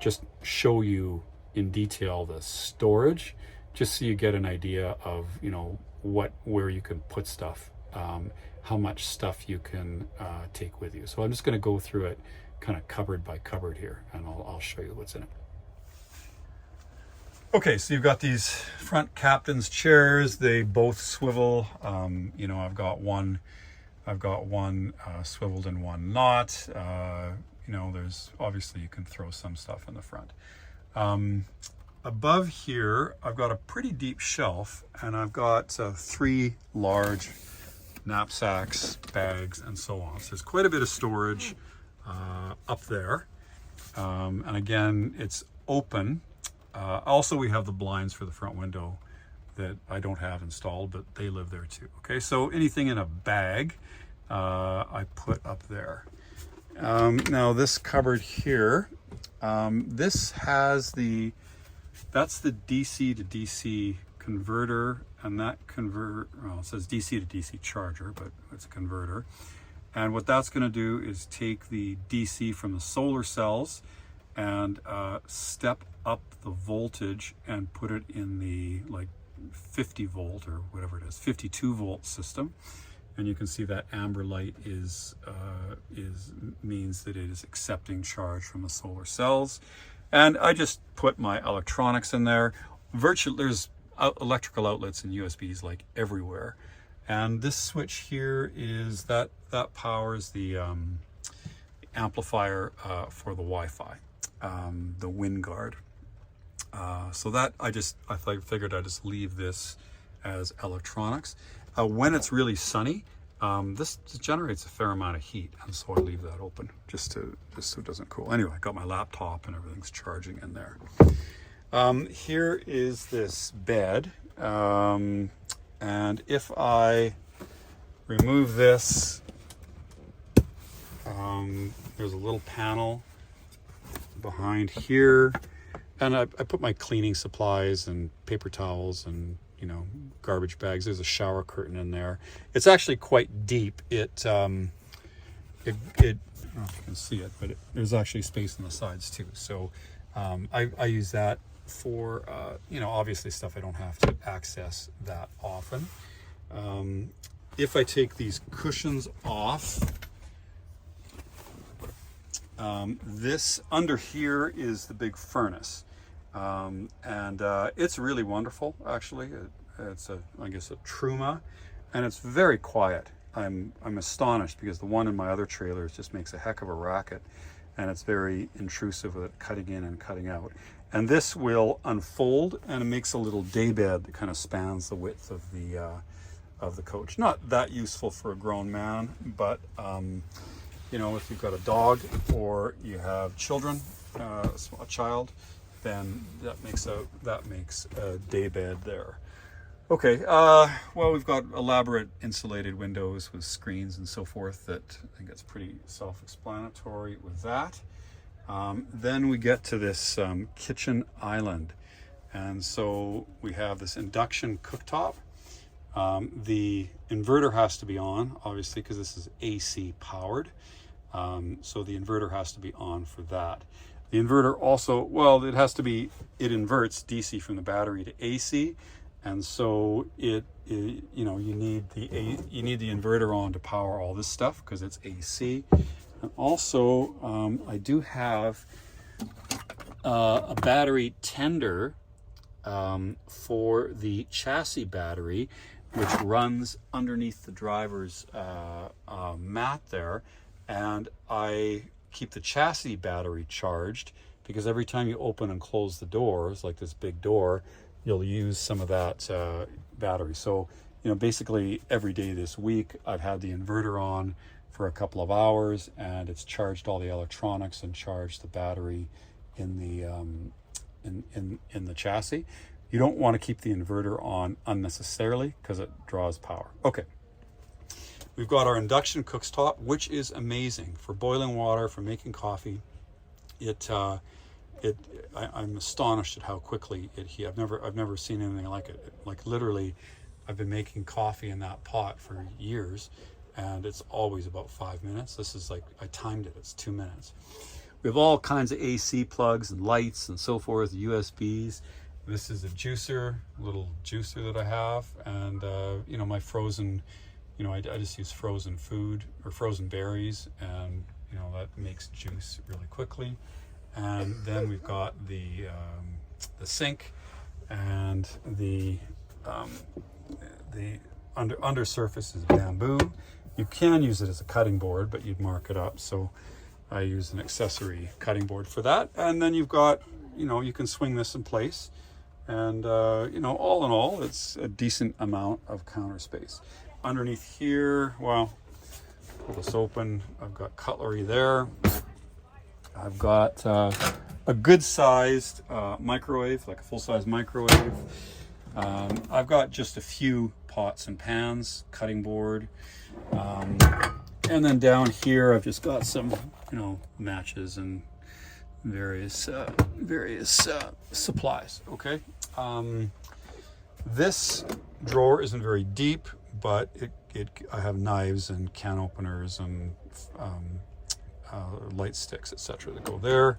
A: just show you in detail the storage, just so you get an idea of, you know, where you can put stuff, how much stuff you can take with you. So I'm just going to go through it kind of cupboard by cupboard here, and I'll show you what's in it. Okay, so you've got these front captain's chairs. They both swivel. You know, I've got one swiveled and one not. You know, there's obviously you can throw some stuff in the front. Above here, I've got a pretty deep shelf, and I've got 3 large knapsacks, bags, and so on. So there's quite a bit of storage up there. And again, it's open. Also, we have the blinds for the front window that I don't have installed, but they live there too. Okay, so anything in a bag, I put up there. Now this cupboard here, this has that's the DC to DC converter, and that well, it says DC to DC charger, but it's a converter. And what that's going to do is take the DC from the solar cells and step up the voltage and put it in the like 50 volt or whatever it is, 52 volt system. And you can see that amber light means that it is accepting charge from the solar cells. And I just put my electronics in there. There's electrical outlets and USBs like everywhere. And this switch here is that powers the amplifier for the Wi-Fi, the WinGuard. So that I figured I'd just leave this as electronics. When it's really sunny, this generates a fair amount of heat, and so I leave that open just so it doesn't cool. Anyway, I got my laptop and everything's charging in there. Here is this bed, and if I remove this, there's a little panel behind here, and I put my cleaning supplies and paper towels and, you know, garbage bags. There's a shower curtain in there. It's actually quite deep. I don't know if you can see it, but there's actually space on the sides too. So I use that for, you know, obviously stuff I don't have to access that often. If I take these cushions off, this under here is the big furnace. And it's really wonderful, actually. It's I guess a Truma, and it's very quiet. I'm astonished, because the one in my other trailers just makes a heck of a racket, and it's very intrusive with it cutting in and cutting out. And this will unfold, and it makes a little day bed that kind of spans the width of the coach. Not that useful for a grown man, but you know, if you've got a dog or you have children, a child, then that makes a day bed there. Okay, well, we've got elaborate insulated windows with screens and so forth. That I think it's pretty self-explanatory with that. Then we get to this kitchen island, and so we have this induction cooktop. The inverter has to be on, obviously, because this is AC powered. So the inverter has to be on for that. The inverter also, well, it inverts DC from the battery to AC, And so you know, you need the inverter on to power all this stuff because it's AC. And also, I do have a battery tender for the chassis battery, which runs underneath the driver's mat there, and I keep the chassis battery charged because every time you open and close the doors, like this big door, you'll use some of that battery. So, you know, basically every day this week I've had the inverter on for a couple of hours, and it's charged all the electronics and charged the battery in the chassis. You don't want to keep the inverter on unnecessarily because it draws power. Okay. We've got our induction cooktop, which is amazing for boiling water, for making coffee. I'm astonished at how quickly it heats. I've never seen anything like it. Like literally, I've been making coffee in that pot for years, and it's always about 5 minutes. This is like, I timed it, it's 2 minutes. We have all kinds of AC plugs and lights and so forth, USBs. This is a little juicer that I have, and you know, my frozen, you know, I just use frozen food or frozen berries, and you know, that makes juice really quickly. And then we've got the sink, and the undersurface is bamboo. You can use it as a cutting board, but you'd mark it up, so I use an accessory cutting board for that. And then you've got, you know, you can swing this in place, and you know, all in all, it's a decent amount of counter space. Underneath here, well, pull this open, I've got cutlery there. I've got a good sized microwave, like a full-size microwave. I've got just a few pots and pans, cutting board, and then down here I've just got some, you know, matches and various supplies. Okay. This drawer isn't very deep, but I have knives and can openers and light sticks, etc., that go there.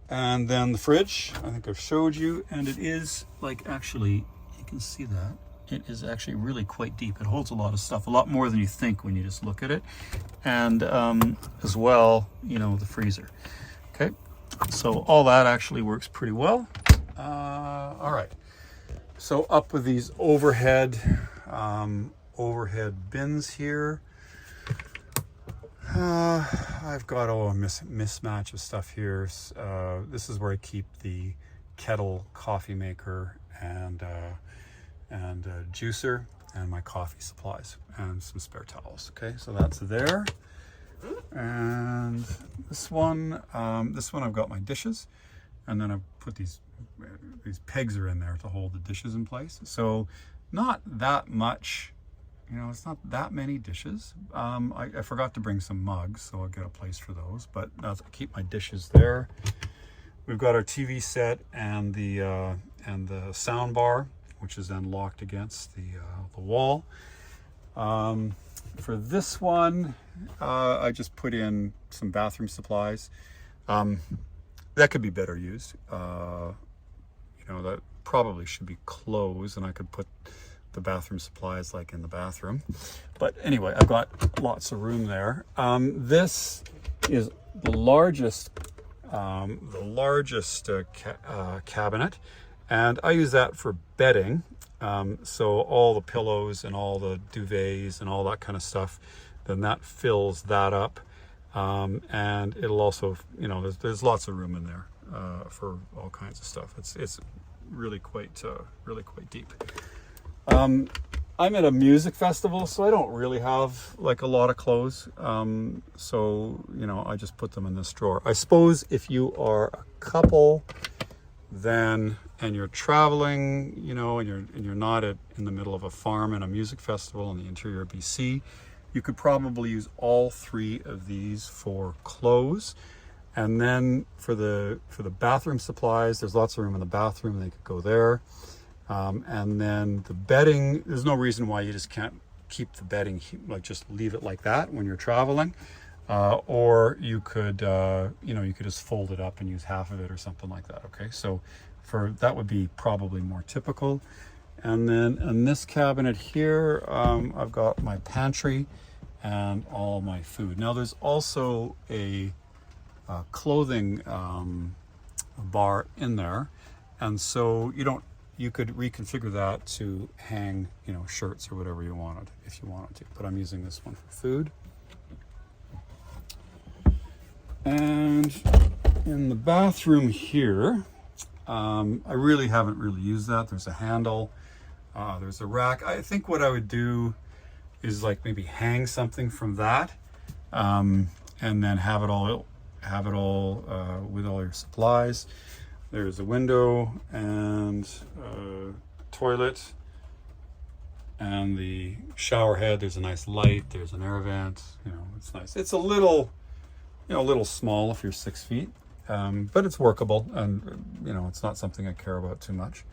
A: And then the fridge, I think I've showed you, and it is like, actually, you can see that. It is actually really quite deep. It holds a lot of stuff, a lot more than you think when you just look at it. And as well, you know, the freezer. Okay, so all that actually works pretty well. All right, so up with these overhead bins here. I've got a mismatch of stuff here. This is where I keep the kettle coffee maker and juicer and my coffee supplies and some spare towels. Okay, so that's there. And this one I've got my dishes, and then I've put these pegs are in there to hold the dishes in place. So not that much, you know, it's not that many dishes. I forgot to bring some mugs, so I'll get a place for those, but I'll keep my dishes there. We've got our TV set and the sound bar, which is then locked against the wall. For this one, I just put in some bathroom supplies. That could be better used. You know, that probably should be closed, and I could put the bathroom supplies like in the bathroom. But anyway, I've got lots of room there. This is the largest cabinet, and I use that for bedding. So all the pillows and all the duvets and all that kind of stuff, then that fills that up. And it'll also, you know, there's lots of room in there for all kinds of stuff. It's really quite deep. I'm at a music festival, so I don't really have like a lot of clothes. So, you know, I just put them in this drawer. I suppose if you are a couple, then, and you're traveling, you know, and you're not in the middle of a farm and a music festival in the interior of BC, you could probably use all three of these for clothes. And then for the bathroom supplies, there's lots of room in the bathroom. They could go there. And then the bedding, there's no reason why you just can't keep the bedding, like just leave it like that when you're traveling. or you could, you could just fold it up and use half of it or something like that. Okay, so that would be probably more typical. And then in this cabinet here, I've got my pantry and all my food. Now there's also a clothing bar in there, and so you could reconfigure that to hang, shirts or whatever you wanted if you wanted to. But I'm using this one for food. And in the bathroom here, I really haven't used that. There's a handle, there's a rack. I think what I would do is like maybe hang something from that, and then have it all with all your supplies. There's a window and toilet and the shower head. There's a nice light. There's an air vent. It's nice. It's a little small if you're 6 feet, but it's workable, and it's not something I care about too much.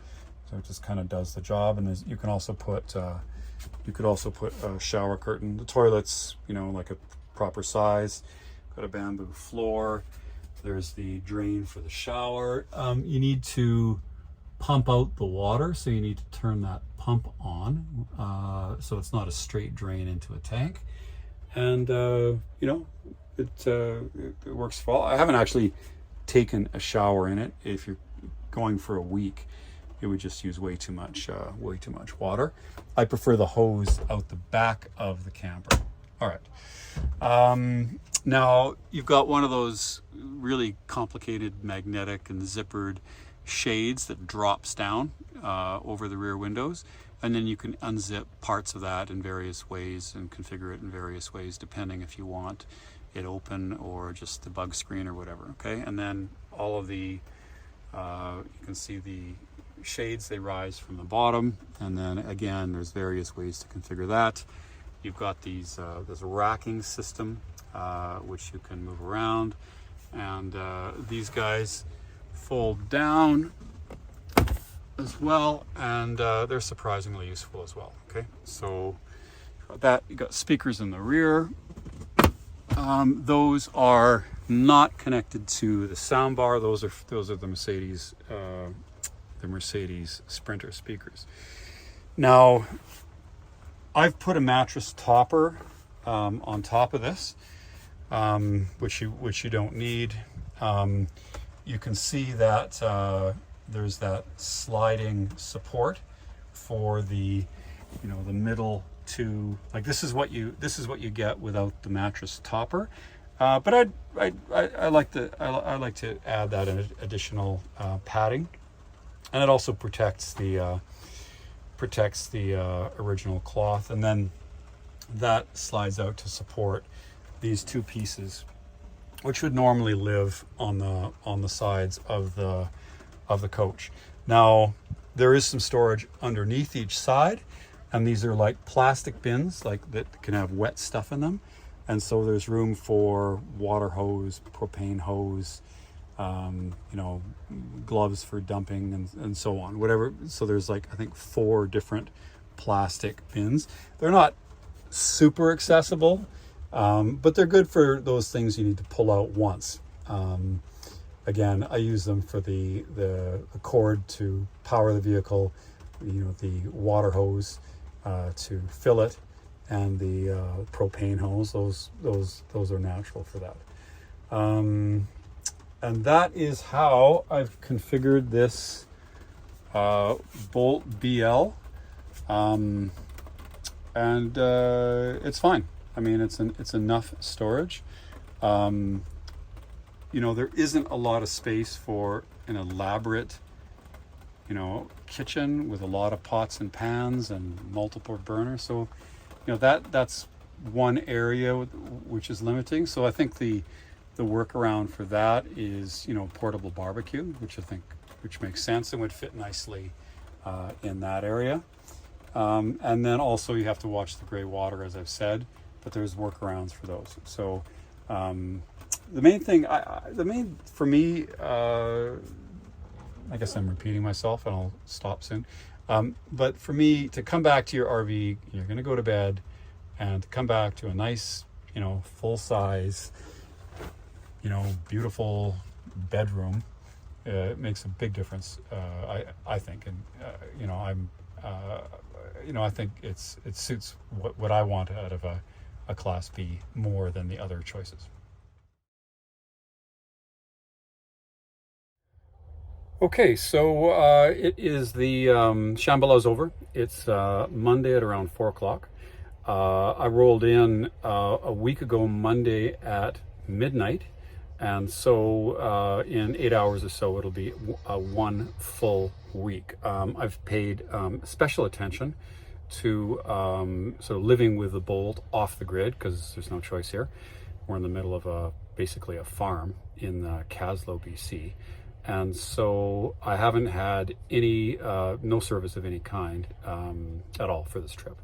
A: So it just kind of does the job. And you could also put a shower curtain. The toilet's like a proper size. Got a bamboo floor. There's the drain for the shower. You need to pump out the water, so you need to turn that pump on, so it's not a straight drain into a tank. And it works for all. I haven't actually taken a shower in it. If you're going for a week, it would just use way too much water. I prefer the hose out the back of the camper. All right. Now you've got one of those really complicated magnetic and zippered shades that drops down over the rear windows, and then you can unzip parts of that in various ways and configure it in various ways depending if you want it open or just the bug screen or whatever. Okay, and then all of the you can see the shades, they rise from the bottom, and then again there's various ways to configure that. You've got these there's a racking system which you can move around, and these guys fold down as well, and they're surprisingly useful as well. Okay, so you got speakers in the rear. Those are not connected to the sound bar. Those are the Mercedes Sprinter speakers. Now, I've put a mattress topper on top of this, which you don't need. You can see that there's that sliding support for the middle two. Like this is what you get without the mattress topper. But I like to add that additional padding, and it also protects the original cloth, and then that slides out to support these two pieces, which would normally live on the sides of the coach. Now there is some storage underneath each side, and these are like plastic bins that can have wet stuff in them, and so there's room for water hose, propane hose, gloves for dumping, and so on, whatever. So there's I think 4 different plastic bins. They're not super accessible, but they're good for those things you need to pull out once. Again, I use them for the cord to power the vehicle, the water hose to fill it, and the propane hose. Those are natural for that. And that is how I've configured this Boldt BL, and it's fine. I mean, it's enough storage. There isn't a lot of space for an elaborate, kitchen with a lot of pots and pans and multiple burners. So, that's one area which is limiting. So I think the workaround for that is, portable barbecue, which makes sense and would fit nicely in that area. And then also you have to watch the gray water, as I've said, but there's workarounds for those. So the main thing, for me, I guess I'm repeating myself and I'll stop soon. But for me, to come back to your RV, you're going to go to bed, and to come back to a nice full size, beautiful bedroom, it makes a big difference. I think, and I think it suits what I want out of a Class B more than the other choices. Okay, so it is the Shambhala's over. It's Monday at around 4 o'clock. I rolled in a week ago Monday at midnight, and so in 8 hours or so it'll be one full week. I've paid special attention to sort of living with the Boldt off the grid, because there's no choice here. We're in the middle of basically a farm in Caslow, BC. And so I haven't had any, no service of any kind at all for this trip.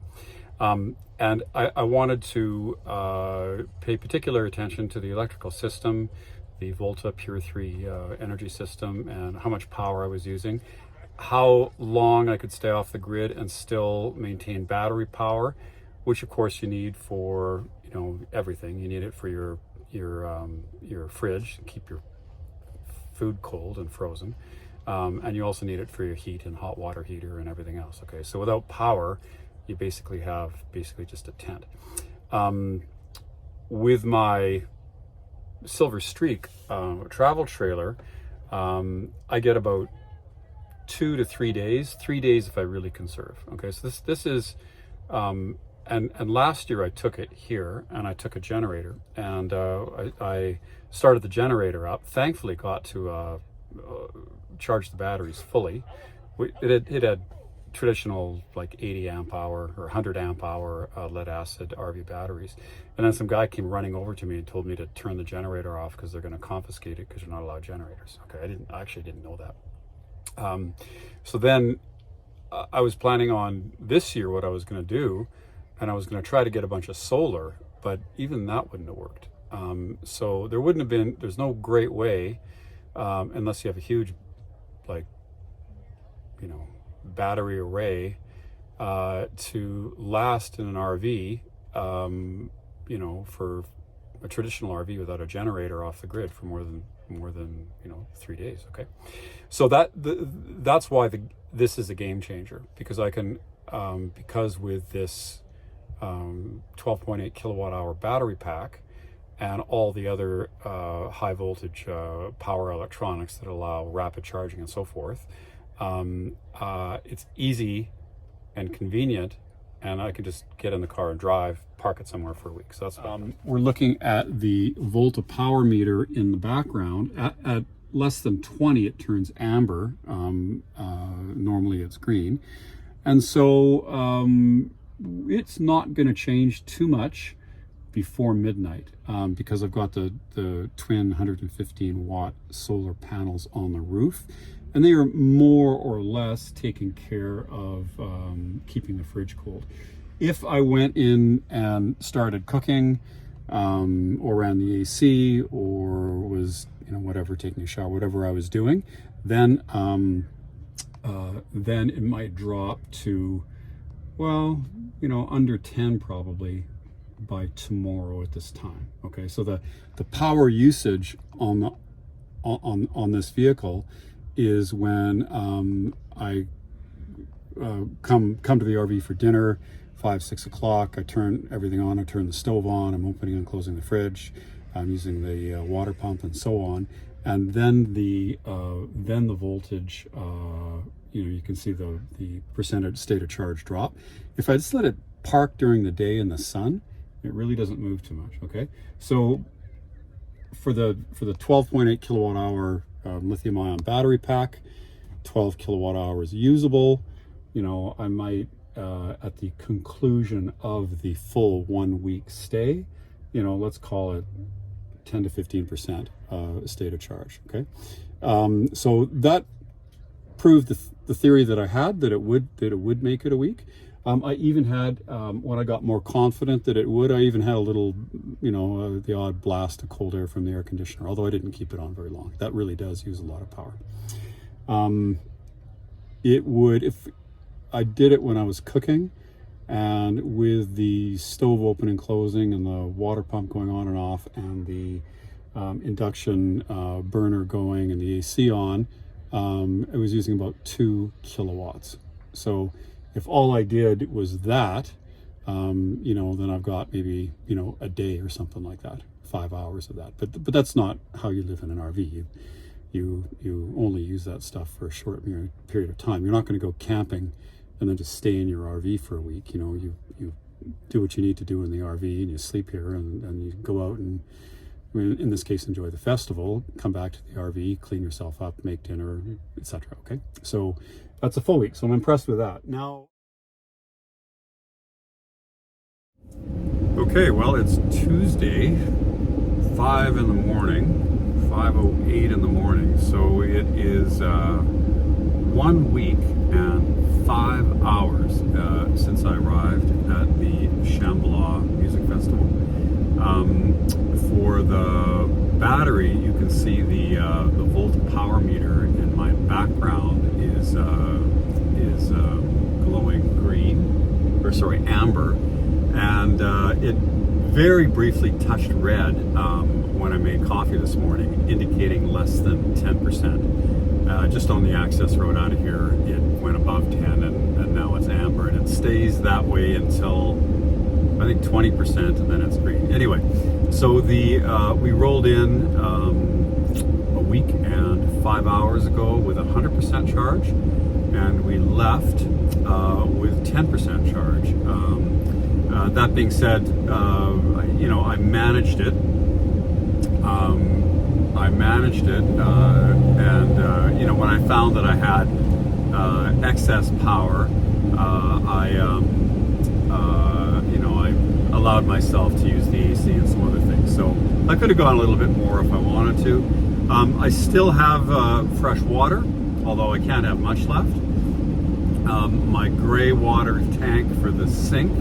A: And I wanted to pay particular attention to the electrical system, the Volta Pure 3 energy system, and how much power I was using, how long I could stay off the grid and still maintain battery power, which of course you need for everything. You need it for your fridge, keep your food cold and frozen, and you also need it for your heat and hot water heater and everything else. Okay, so without power, you basically have just a tent. With my Silver Streak travel trailer, I get about 2 to 3 days. 3 days if I really conserve. Okay, so this is and last year I took it here and I took a generator, and I started the generator up. Thankfully got to charge the batteries fully. It had traditional like 80 amp hour or 100 amp hour lead acid RV batteries, and then some guy came running over to me and told me to turn the generator off because they're going to confiscate it because you're not allowed generators. Okay, I actually didn't know that. So then I was planning on this year what I was going to do, and I was going to try to get a bunch of solar, but even that wouldn't have worked. So there's no great way, unless you have a huge, battery array, to last in an RV, for a traditional RV without a generator off the grid for more than 3 days. Okay, so that's why this is a game changer, because I can because with this 12.8 kilowatt hour battery pack and all the other high voltage power electronics that allow rapid charging and so forth, it's easy and convenient, and I can just get in the car and drive, park it somewhere for a week. So that's we're looking at the Volta power meter in the background. At less than 20 it turns amber. Normally it's green, and so it's not going to change too much before midnight, because I've got the twin 115 watt solar panels on the roof, and they are more or less taking care of keeping the fridge cold. If I went in and started cooking, or ran the AC, or was whatever, taking a shower, whatever I was doing, then it might drop to, under 10 probably by tomorrow at this time. Okay, so the power usage on this vehicle is when I come to the RV for dinner, 5-6 o'clock. I turn everything on. I turn the stove on. I'm opening and closing the fridge. I'm using the water pump and so on. And then the voltage, you can see the percentage state of charge drop. If I just let it park during the day in the sun, it really doesn't move too much. Okay, so for the 12.8 kilowatt hour lithium ion battery pack, 12 kilowatt hours usable, I might at the conclusion of the full 1 week stay, let's call it 10 to 15% state of charge. Okay, so that proved the theory that I had, that it would make it a week. I even had, when I got more confident that it would, I even had a little, the odd blast of cold air from the air conditioner, although I didn't keep it on very long. That really does use a lot of power. It would, if I did it when I was cooking, And with the stove open and closing and the water pump going on and off and the induction burner going and the AC on, it was using about 2 kilowatts. So if all I did was that, you know, then I've got maybe, you know, a day or something like that, 5 hours of that. But that's not how you live in an RV. You only use that stuff for a short period of time. You're not going to go camping and then just stay in your RV for a week. You know, you do what you need to do in the RV and you sleep here and you go out and, in this case, enjoy the festival, come back to the RV, clean yourself up, make dinner, etc. Okay, so that's a full week. So I'm impressed with that. Now, okay, well, it's Tuesday, 5 in the morning, 5:08 in the morning. So it is 1 week and 5 hours since I arrived at the Shambhala Music Festival. For the battery, you can see the Volta power meter in my background is glowing green, or sorry, amber, and it very briefly touched red when I made coffee this morning, indicating less than 10%. Just on the access road out of here, it went above 10, and now it's amber, and it stays that way until I think 20%, and then it's green. Anyway, so we rolled in a week and 5 hours ago with 100% charge, and we left with 10% charge. That being said, you know, I managed it. And you know, when I found that I had excess power, you know, I allowed myself to use the AC and some other things. So I could have gone a little bit more if I wanted to. I still have fresh water, although I can't have much left. My gray water tank for the sink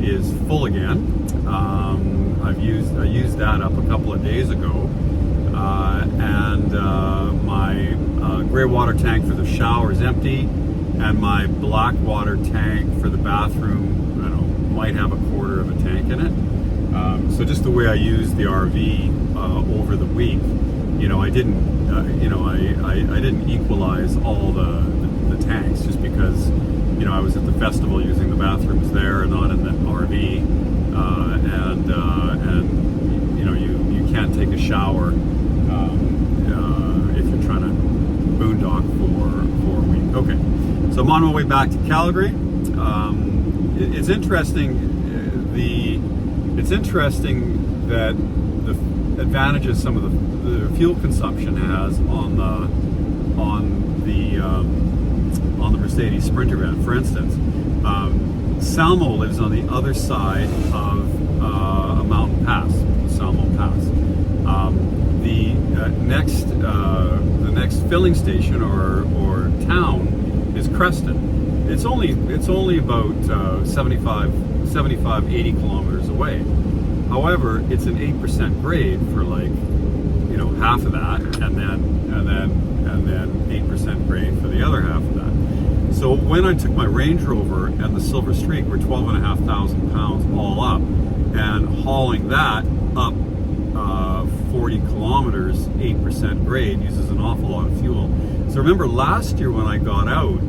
A: is full again. I used that up a couple of days ago, and my gray water tank for the shower is empty, and my black water tank for the bathroom, I don't know, might have a quarter of a tank in it. So just the way I used the RV over the week, you know, I didn't, you know, I didn't equalize all the tanks, just because, you know, I was at the festival using the bathrooms there and not in the RV, and you know, you can't take a shower if you're trying to boondock for a week. Okay, so I'm on my way back to Calgary. It's interesting. It's interesting that the advantages some of the fuel consumption has on the Mercedes Sprinter van. For instance, Salmo lives on the other side of a mountain pass, Salmo Pass. The next filling station or town is Creston. It's only about 75, 80 kilometers away. However, it's an 8% grade for, like, you know, half of that, and then 8% grade for the other half of that. So when I took my Range Rover and the Silver Streak, were 12,500 pounds all up, and hauling that up 40 kilometers, 8% grade, uses an awful lot of fuel. So remember last year when I got out,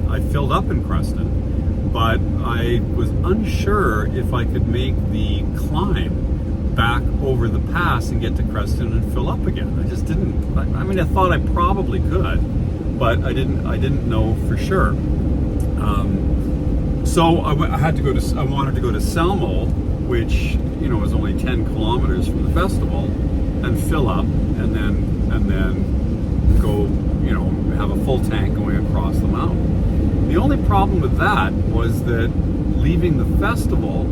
A: I filled up in Creston, but I was unsure if I could make the climb back over the pass and get to Creston and fill up again. I just didn't. I mean, I thought I probably could, but I didn't know for sure. So I wanted to go to Salmo, which, you know, was only 10 kilometers from the festival, and fill up, and then go, you know, have a full tank going across the mountain. The only problem with that was that leaving the festival,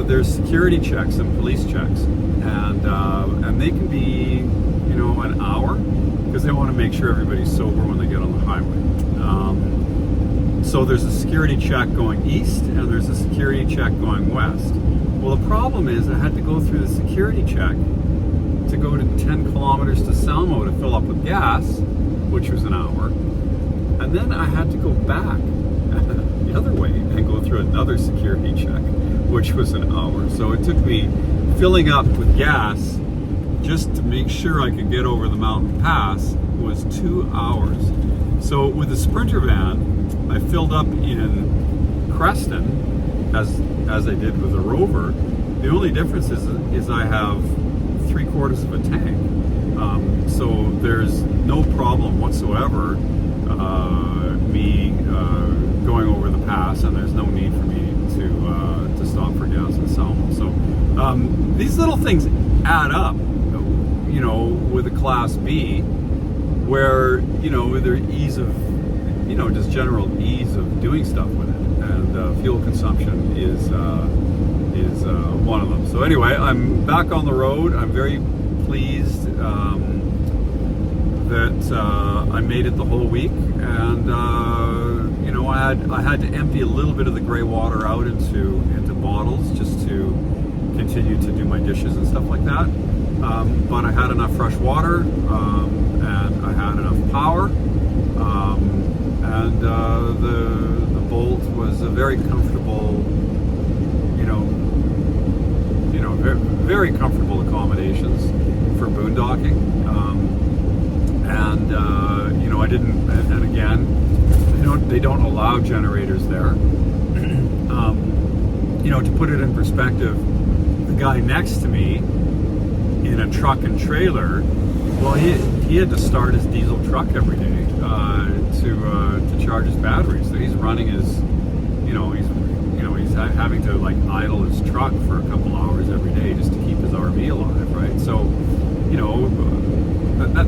A: there's security checks and police checks, and they can be, you know, an hour, because they want to make sure everybody's sober when they get on the highway. So there's a security check going east, and there's a security check going west. Well, the problem is I had to go through the security check to go to 10 kilometers to Salmo to fill up with gas, which was an hour, and then I had to go back.
B: the other way and go through another security check, which was an hour. So it took me filling up with gas just to make sure I could get over the mountain pass was 2 hours. So with the Sprinter van, I filled up in Creston as I did with the Rover. The only difference is I have 3/4 of a tank. So there's no problem whatsoever me going over the pass, and there's no need for me to stop for gas in Salmo. So these little things add up, you know, with a Class B, where, you know, with their ease of, you know, just general ease of doing stuff with it, and fuel consumption is one of them. So anyway, I'm back on the road. I'm very pleased that I made it the whole week, and you know, I had to empty a little bit of the gray water out into bottles just to continue to do my dishes and stuff like that. But I had enough fresh water, and I had enough power, and the Bolt was a very comfortable, very comfortable accommodations for boondocking. You know, I didn't, and again, they don't allow generators there. You know, to put it in perspective, the guy next to me in a truck and trailer, well, he had to start his diesel truck every day to charge his batteries. So he's running his, he's having to like idle his truck for a couple hours every day just to keep his RV alive, right? So, you know,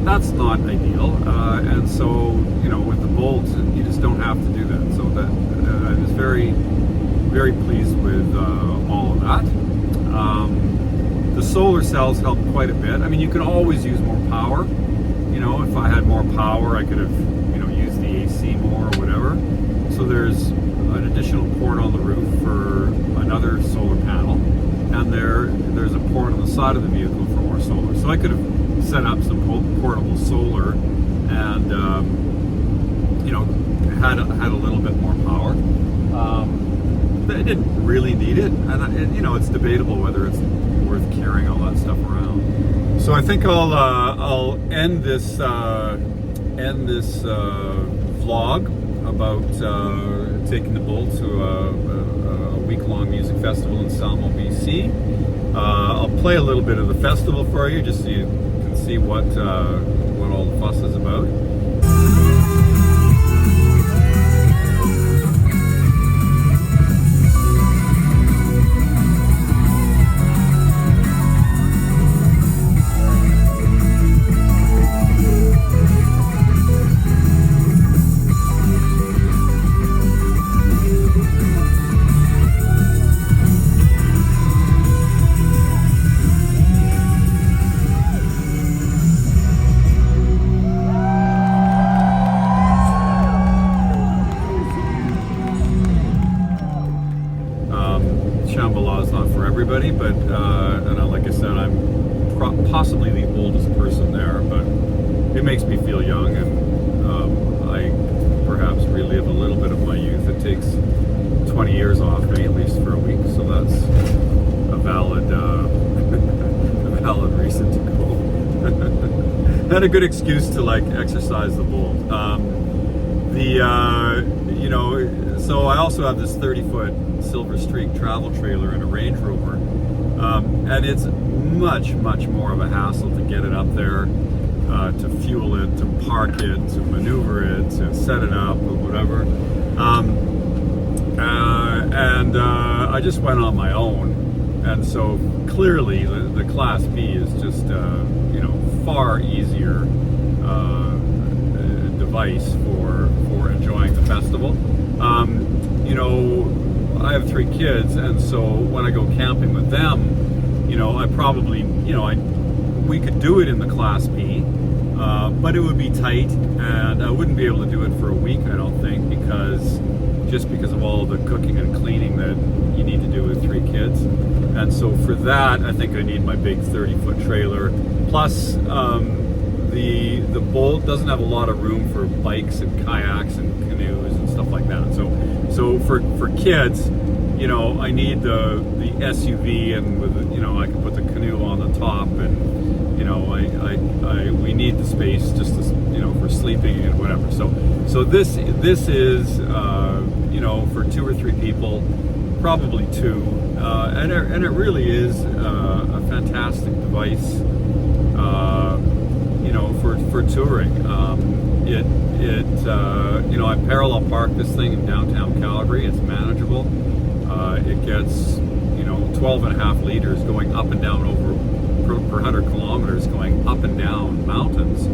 B: that's not ideal. And so, you know, with the Bolt, you just don't have to do that. So that I was very, very pleased with all of that. The solar cells help quite a bit. I mean, you can always use more power. You know, if I had more power, I could have, used the AC more or whatever. So there's an additional port on the roof for another solar panel, and there's a port on the side of the vehicle for more solar. So I could have set up some portable solar, and had a little bit more power. But I didn't really need it, and it's debatable whether it's worth carrying all that stuff around. So I think I'll end this vlog about taking the Bolt to a week-long music festival in Salmo, BC. I'll play a little bit of the festival for you, just so you can see what all the fuss is about. Shambhala is not for everybody, but and like I said, I'm possibly the oldest person there, but it makes me feel young, and I perhaps relive a little bit of my youth. It takes 20 years off me, at least for a week, so that's a valid reason to go. Had a good excuse to like exercise the Bolt. So I also have this 30-foot Silver Streak travel trailer and a Range Rover, and it's much more of a hassle to get it up there, to fuel it, to park it, to maneuver it, to set it up, or whatever. I just went on my own, and so clearly the Class B is just far easier device for enjoying the festival. I have 3 kids, and so when I go camping with them, I probably, we could do it in the Class B, but it would be tight, and I wouldn't be able to do it for a week, I don't think, because of all the cooking and cleaning that you need to do with 3 kids. And so for that, I think I need my big 30-foot trailer. Plus, the Bolt doesn't have a lot of room for bikes and kayaks and canoes and stuff like that. So for kids, you know, I need the SUV, and with, you know, I can put the canoe on the top, and, you know, we need the space just to, you know, for sleeping and whatever. So this is you know, for 2 or 3 people, probably 2, and it really is a fantastic device, you know, for touring. You know, I parallel park this thing in downtown Calgary. It's manageable. It gets, you know, 12.5 liters going up and down per 100 kilometers, going up and down mountains.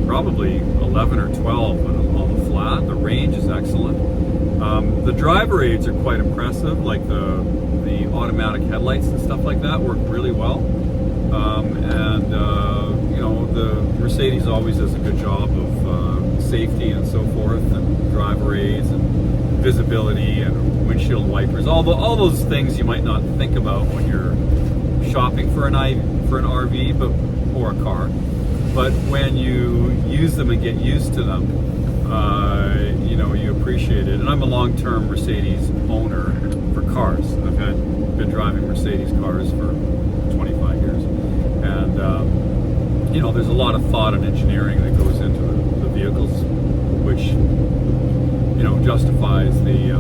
B: Probably 11 or 12 on the flat. The range is excellent. The driver aids are quite impressive, like the automatic headlights and stuff like that work really well. You know, the Mercedes always does a good job of safety and so forth, and driver aids and visibility and windshield wipers, all those things you might not think about when you're shopping for an RV, or a car. But when you use them and get used to them, you know, you appreciate it. And I'm a long-term Mercedes owner for cars. I've been driving Mercedes cars for 25 years, and you know, there's a lot of thought and engineering that goes into the vehicles, which, you know, justifies the